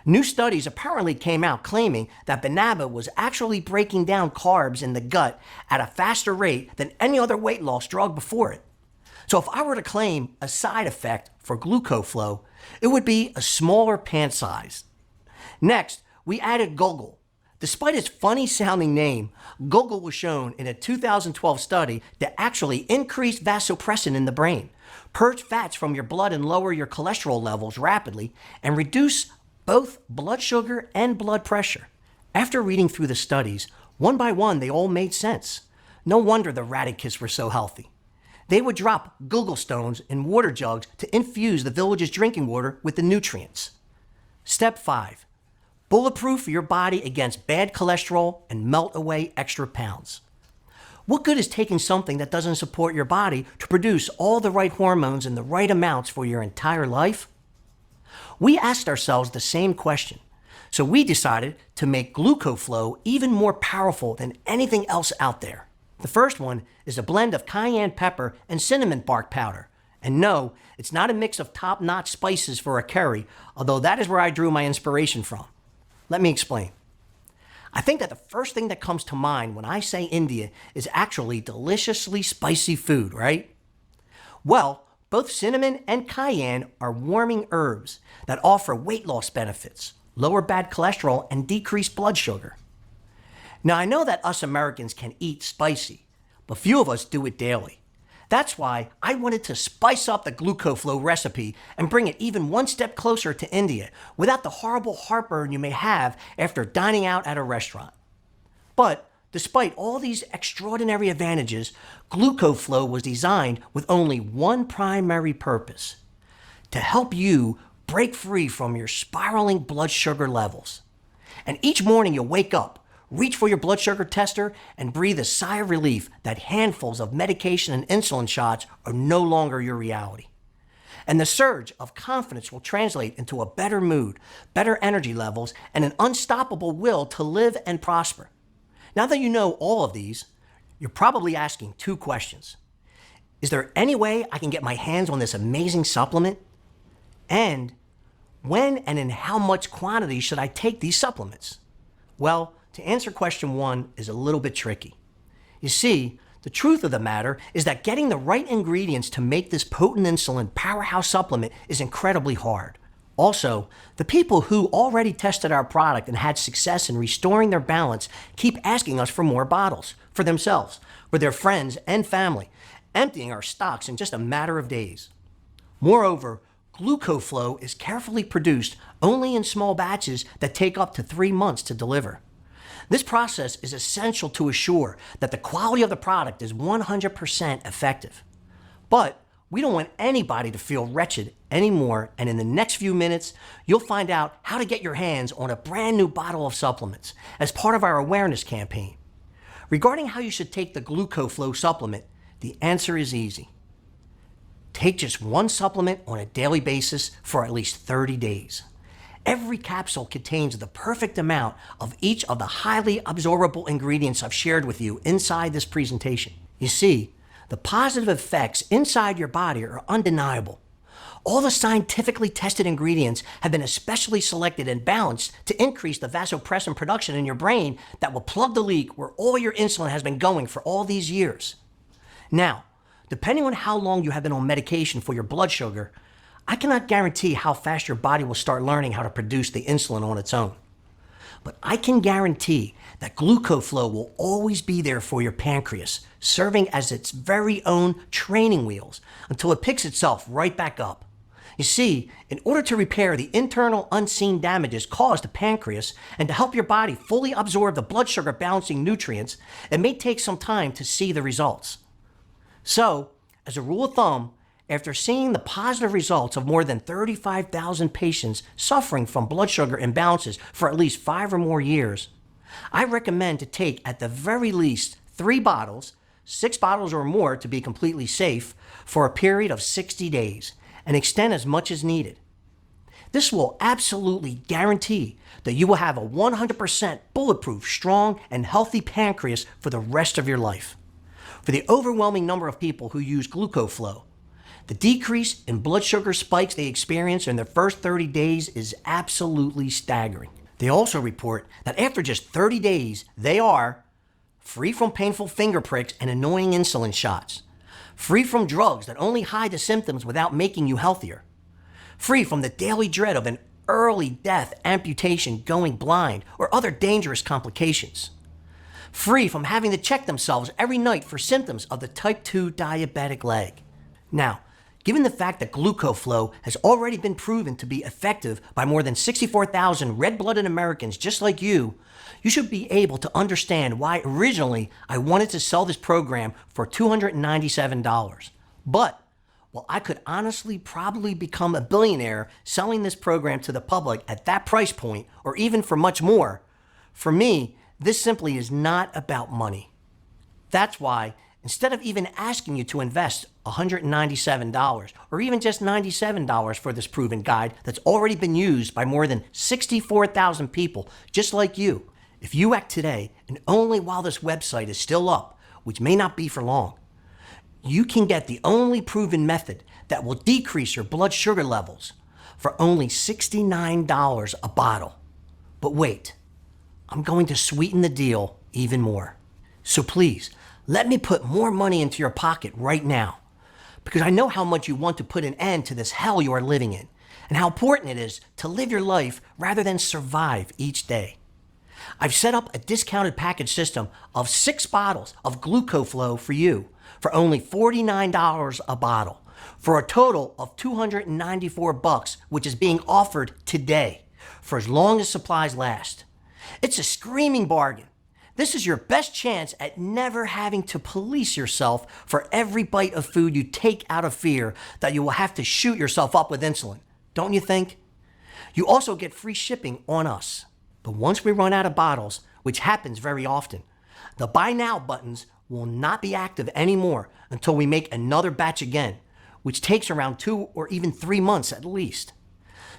New studies apparently came out claiming that Banaba was actually breaking down carbs in the gut at a faster rate than any other weight loss drug before it. So if I were to claim a side effect for Glucoflow, it would be a smaller pant size. Next, we added Gogol. Despite its funny sounding name, Gogol was shown in a 2012 study to actually increase vasopressin in the brain, purge fats from your blood and lower your cholesterol levels rapidly, and reduce both blood sugar and blood pressure. After reading through the studies, one by one they all made sense. No wonder the Radicus were so healthy. They would drop Gogol stones in water jugs to infuse the village's drinking water with the nutrients. Step 5. Bulletproof your body against bad cholesterol and melt away extra pounds. What good is taking something that doesn't support your body to produce all the right hormones in the right amounts for your entire life? We asked ourselves the same question, so we decided to make Glucoflow even more powerful than anything else out there. The first one is a blend of cayenne pepper and cinnamon bark powder. And no, it's not a mix of top-notch spices for a curry, although that is where I drew my inspiration from. Let me explain. I think that the first thing that comes to mind when I say India is actually deliciously spicy food, right? Well, both cinnamon and cayenne are warming herbs that offer weight loss benefits, lower bad cholesterol, and decreased blood sugar. Now, I know that us Americans can eat spicy, but few of us do it daily. That's why I wanted to spice up the Glucoflow recipe and bring it even one step closer to India without the horrible heartburn you may have after dining out at a restaurant. But despite all these extraordinary advantages, Glucoflow was designed with only one primary purpose: to help you break free from your spiraling blood sugar levels. And each morning you wake up, reach for your blood sugar tester, and breathe a sigh of relief that handfuls of medication and insulin shots are no longer your reality. And the surge of confidence will translate into a better mood, better energy levels, and an unstoppable will to live and prosper. Now that you know all of these, you're probably asking two questions. Is there any way I can get my hands on this amazing supplement? And when and in how much quantity should I take these supplements? Well, to answer question one is a little bit tricky. You see, the truth of the matter is that getting the right ingredients to make this potent insulin powerhouse supplement is incredibly hard. Also, the people who already tested our product and had success in restoring their balance keep asking us for more bottles, for themselves, for their friends and family, emptying our stocks in just a matter of days. Moreover, Glucoflow is carefully produced only in small batches that take up to 3 months to deliver. This process is essential to assure that the quality of the product is 100% effective. But we don't want anybody to feel wretched anymore, and in the next few minutes, you'll find out how to get your hands on a brand new bottle of supplements as part of our awareness campaign. Regarding how you should take the Glucoflow supplement, the answer is easy. Take just one supplement on a daily basis for at least 30 days. Every capsule contains the perfect amount of each of the highly absorbable ingredients I've shared with you inside this presentation. You see, the positive effects inside your body are undeniable. All the scientifically tested ingredients have been especially selected and balanced to increase the vasopressin production in your brain that will plug the leak where all your insulin has been going for all these years. Now, depending on how long you have been on medication for your blood sugar, I cannot guarantee how fast your body will start learning how to produce the insulin on its own. But I can guarantee that Glucoflow will always be there for your pancreas, serving as its very own training wheels until it picks itself right back up. You see, in order to repair the internal unseen damages caused to pancreas and to help your body fully absorb the blood sugar balancing nutrients, it may take some time to see the results. So, as a rule of thumb, after seeing the positive results of more than 35,000 patients suffering from blood sugar imbalances for at least 5 or more years, I recommend to take at the very least 3 bottles, 6 bottles or more to be completely safe, for a period of 60 days and extend as much as needed. This will absolutely guarantee that you will have a 100% bulletproof, strong, and healthy pancreas for the rest of your life. For the overwhelming number of people who use Glucoflow, the decrease in blood sugar spikes they experience in their first 30 days is absolutely staggering. They also report that after just 30 days, they are free from painful finger pricks and annoying insulin shots, free from drugs that only hide the symptoms without making you healthier, free from the daily dread of an early death, amputation, going blind, or other dangerous complications, free from having to check themselves every night for symptoms of the type 2 diabetic leg. Now, given the fact that Glucoflow has already been proven to be effective by more than 64,000 red-blooded Americans just like you, you should be able to understand why originally I wanted to sell this program for $297. But while I could honestly probably become a billionaire selling this program to the public at that price point, or even for much more, for me, this simply is not about money. That's why, instead of even asking you to invest $197 or even just $97 for this proven guide that's already been used by more than 64,000 people just like you, if you act today and only while this website is still up, which may not be for long, you can get the only proven method that will decrease your blood sugar levels for only $69 a bottle. But wait, I'm going to sweeten the deal even more. So please, let me put more money into your pocket right now, because I know how much you want to put an end to this hell you are living in, and how important it is to live your life rather than survive each day. I've set up a discounted package system of 6 bottles of Glucoflow for you for only $49 a bottle, for a total of $294, which is being offered today for as long as supplies last. It's a screaming bargain. This is your best chance at never having to police yourself for every bite of food you take out of fear that you will have to shoot yourself up with insulin. Don't you think? You also get free shipping on us. But once we run out of bottles, which happens very often, the buy now buttons will not be active anymore until we make another batch again, which takes around 2 or even 3 months at least.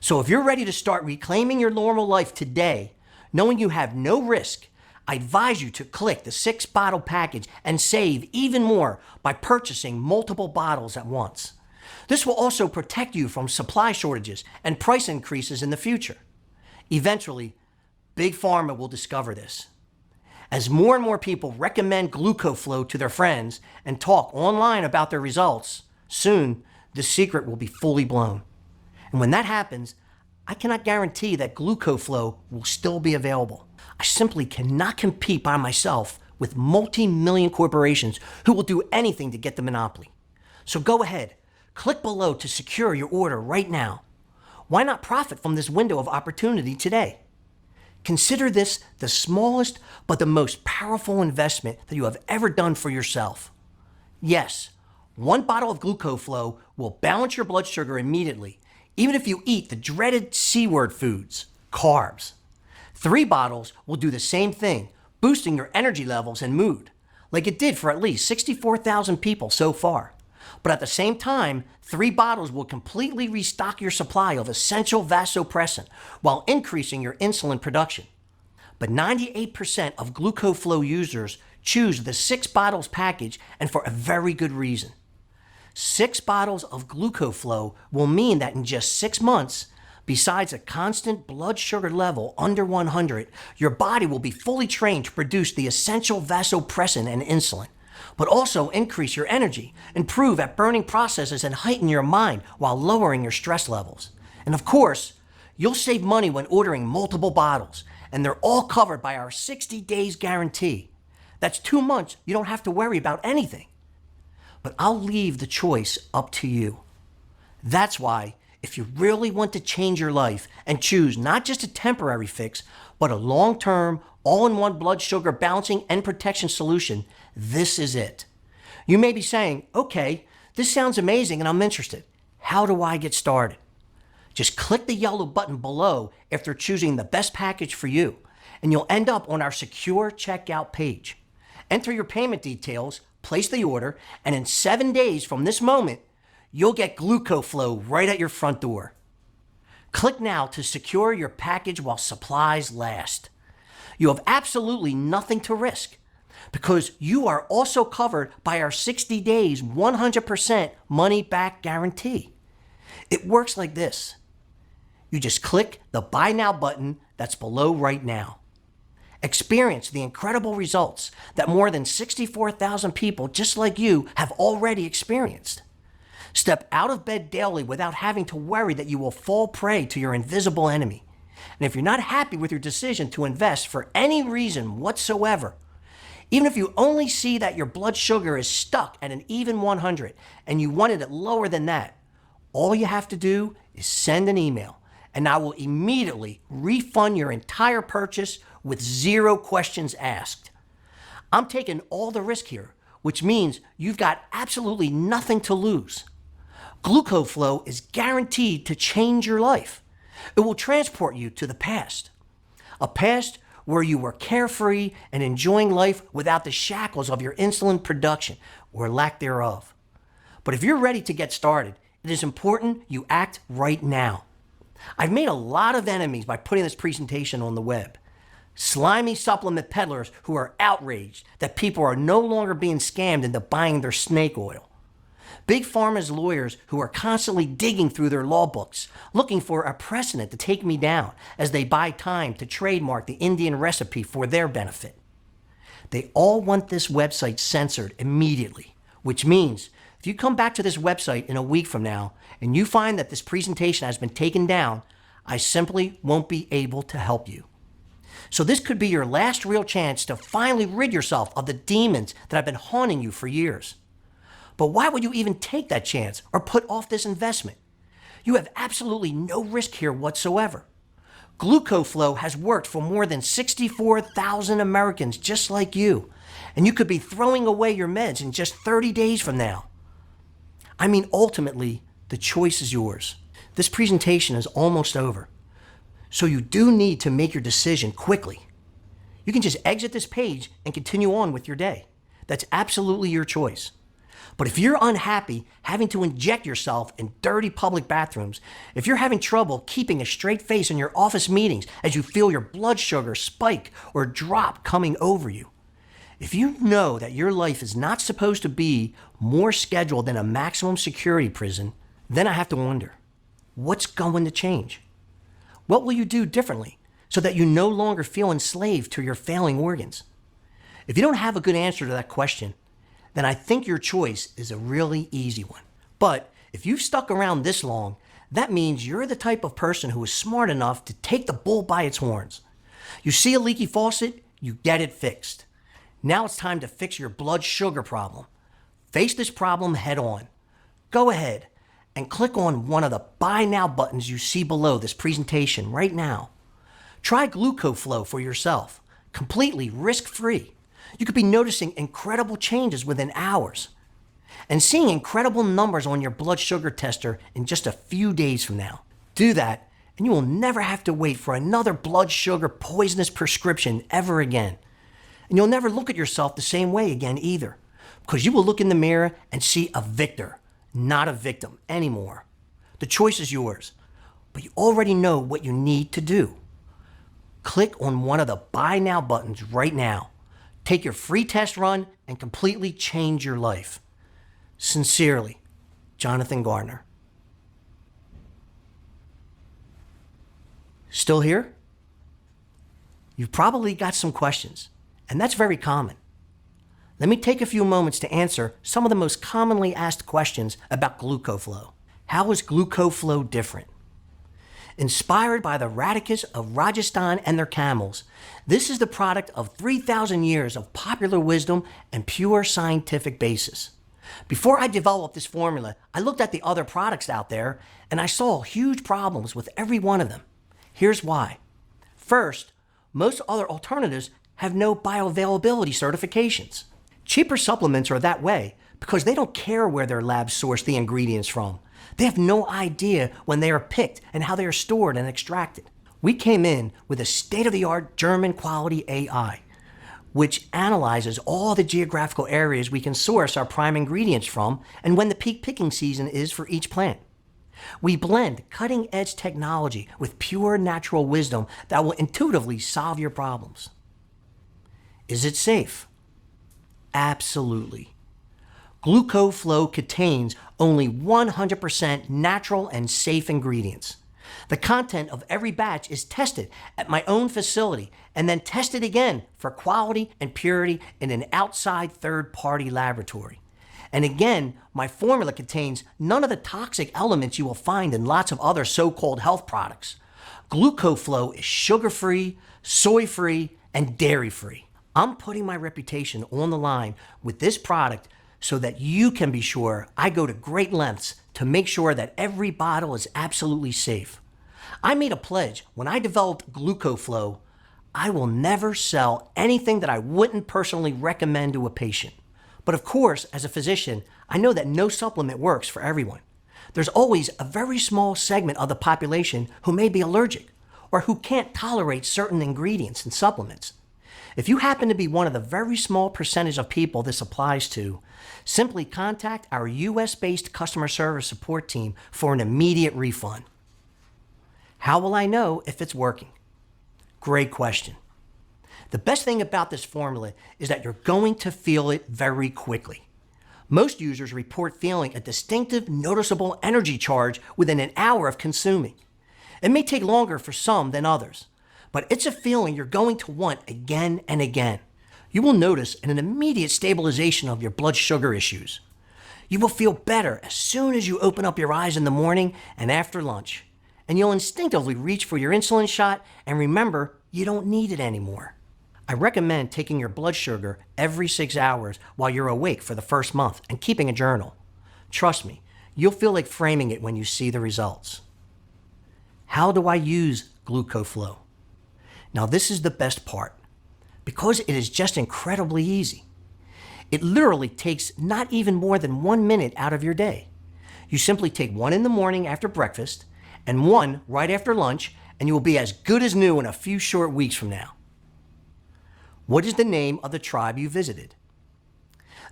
So if you're ready to start reclaiming your normal life today, knowing you have no risk, I advise you to click the 6-bottle package and save even more by purchasing multiple bottles at once. This will also protect you from supply shortages and price increases in the future. Eventually, Big Pharma will discover this. As more and more people recommend Glucoflow to their friends and talk online about their results, soon the secret will be fully blown. And when that happens, I cannot guarantee that Glucoflow will still be available. I simply cannot compete by myself with multi-million corporations who will do anything to get the monopoly. So go ahead, click below to secure your order right now. Why not profit from this window of opportunity today? Consider this the smallest but the most powerful investment that you have ever done for yourself. Yes, 1 bottle of Glucoflow will balance your blood sugar immediately, even if you eat the dreaded C-word foods, carbs. 3 bottles will do the same thing, boosting your energy levels and mood, like it did for at least 64,000 people so far. But at the same time, 3 bottles will completely restock your supply of essential vasopressin while increasing your insulin production. But 98% of Glucoflow users choose the 6 bottles package, and for a very good reason. 6 bottles of Glucoflow will mean that in just 6 months, besides a constant blood sugar level under 100, your body will be fully trained to produce the essential vasopressin and insulin, but also increase your energy, improve at burning processes, and heighten your mind while lowering your stress levels. And of course, you'll save money when ordering multiple bottles, and they're all covered by our 60 days guarantee. That's 2 months you don't have to worry about anything. But I'll leave the choice up to you. That's why, if you really want to change your life and choose not just a temporary fix, but a long-term, all-in-one blood sugar balancing and protection solution, this is it. You may be saying, okay, this sounds amazing and I'm interested. How do I get started? Just click the yellow button below after choosing the best package for you, and you'll end up on our secure checkout page. Enter your payment details, place the order, and in 7 days from this moment, you'll get Glucoflow right at your front door. Click now to secure your package while supplies last. You have absolutely nothing to risk because you are also covered by our 60 days 100% money back guarantee. It works like this. You just click the Buy Now button that's below right now. Experience the incredible results that more than 64,000 people just like you have already experienced. Step out of bed daily without having to worry that you will fall prey to your invisible enemy. And if you're not happy with your decision to invest for any reason whatsoever, even if you only see that your blood sugar is stuck at an even 100 and you wanted it lower than that, all you have to do is send an email and I will immediately refund your entire purchase with 0 questions asked. I'm taking all the risk here, which means you've got absolutely nothing to lose. Glucoflow is guaranteed to change your life. It will transport you to the past. A past where you were carefree and enjoying life without the shackles of your insulin production or lack thereof. But if you're ready to get started, it is important you act right now. I've made a lot of enemies by putting this presentation on the web. Slimy supplement peddlers who are outraged that people are no longer being scammed into buying their snake oil. Big Pharma's lawyers who are constantly digging through their law books, looking for a precedent to take me down as they buy time to trademark the Indian recipe for their benefit. They all want this website censored immediately, which means if you come back to this website in a week from now and you find that this presentation has been taken down, I simply won't be able to help you. So this could be your last real chance to finally rid yourself of the demons that have been haunting you for years. But why would you even take that chance or put off this investment? You have absolutely no risk here whatsoever. Glucoflow has worked for more than 64,000 Americans just like you, and you could be throwing away your meds in just 30 days from now. I mean, ultimately, the choice is yours. This presentation is almost over, so you do need to make your decision quickly. You can just exit this page and continue on with your day. That's absolutely your choice. But if you're unhappy having to inject yourself in dirty public bathrooms, if you're having trouble keeping a straight face in your office meetings as you feel your blood sugar spike or drop coming over you, if you know that your life is not supposed to be more scheduled than a maximum security prison, then I have to wonder, what's going to change? What will you do differently so that you no longer feel enslaved to your failing organs? If you don't have a good answer to that question, then I think your choice is a really easy one. But if you've stuck around this long, that means you're the type of person who is smart enough to take the bull by its horns. You see a leaky faucet, you get it fixed. Now it's time to fix your blood sugar problem. Face this problem head on. Go ahead and click on one of the Buy Now buttons you see below this presentation right now. Try Glucoflow for yourself, completely risk-free. You could be noticing incredible changes within hours and seeing incredible numbers on your blood sugar tester in just a few days from now. Do that, and you will never have to wait for another blood sugar poisonous prescription ever again. And you'll never look at yourself the same way again either, because you will look in the mirror and see a victor, not a victim anymore. The choice is yours, but you already know what you need to do. Click on one of the Buy Now buttons right now. Take your free test run and completely change your life. Sincerely, Jonathan Gardner. Still here? You've probably got some questions, and that's very common. Let me take a few moments to answer some of the most commonly asked questions about Glucoflow. How is Glucoflow different? Inspired by the Radikas of Rajasthan and their camels, this is the product of 3,000 years of popular wisdom and pure scientific basis. Before I developed this formula, I looked at the other products out there and I saw huge problems with every one of them. Here's why. First, most other alternatives have no bioavailability certifications. Cheaper supplements are that way because they don't care where their labs source the ingredients from. They have no idea when they are picked and how they are stored and extracted. We came in with a state-of-the-art German quality AI, which analyzes all the geographical areas we can source our prime ingredients from and when the peak picking season is for each plant. We blend cutting-edge technology with pure natural wisdom that will intuitively solve your problems. Is it safe? Absolutely. Glucoflow contains only 100% natural and safe ingredients. The content of every batch is tested at my own facility and then tested again for quality and purity in an outside third-party laboratory. And again, my formula contains none of the toxic elements you will find in lots of other so-called health products. Glucoflow is sugar-free, soy-free, and dairy-free. I'm putting my reputation on the line with this product so that you can be sure I go to great lengths to make sure that every bottle is absolutely safe. I made a pledge when I developed Glucoflow, I will never sell anything that I wouldn't personally recommend to a patient. But of course, as a physician, I know that no supplement works for everyone. There's always a very small segment of the population who may be allergic or who can't tolerate certain ingredients and supplements. If you happen to be one of the very small percentage of people this applies to, simply contact our US-based customer service support team for an immediate refund. How will I know if it's working? Great question. The best thing about this formula is that you're going to feel it very quickly. Most users report feeling a distinctive, noticeable energy charge within an hour of consuming. It may take longer for some than others, but it's a feeling you're going to want again and again. You will notice an immediate stabilization of your blood sugar issues. You will feel better as soon as you open up your eyes in the morning and after lunch, and you'll instinctively reach for your insulin shot and remember you don't need it anymore. I recommend taking your blood sugar every 6 hours while you're awake for the first month and keeping a journal. Trust me, you'll feel like framing it when you see the results. How do I use Glucoflow? Now this is the best part, because it is just incredibly easy. It literally takes not even more than 1 minute out of your day. You simply take one in the morning after breakfast and one right after lunch, and you will be as good as new in a few short weeks from now. What is the name of the tribe you visited?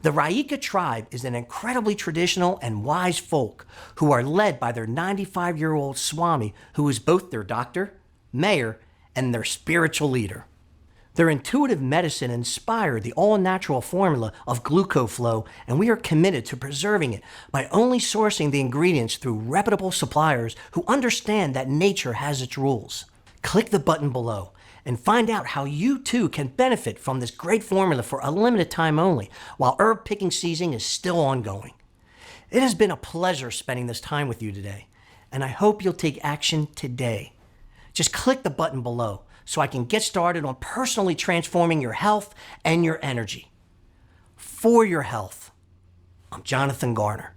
The Raika tribe is an incredibly traditional and wise folk who are led by their 95-year-old Swami, who is both their doctor, mayor, and their spiritual leader. Their intuitive medicine inspired the all-natural formula of Glucoflow, and we are committed to preserving it by only sourcing the ingredients through reputable suppliers who understand that nature has its rules. Click the button below and find out how you too can benefit from this great formula for a limited time only, while herb picking season is still ongoing. It has been a pleasure spending this time with you today, and I hope you'll take action today. Just click the button below so I can get started on personally transforming your health and your energy. For your health, I'm Jonathan Garner.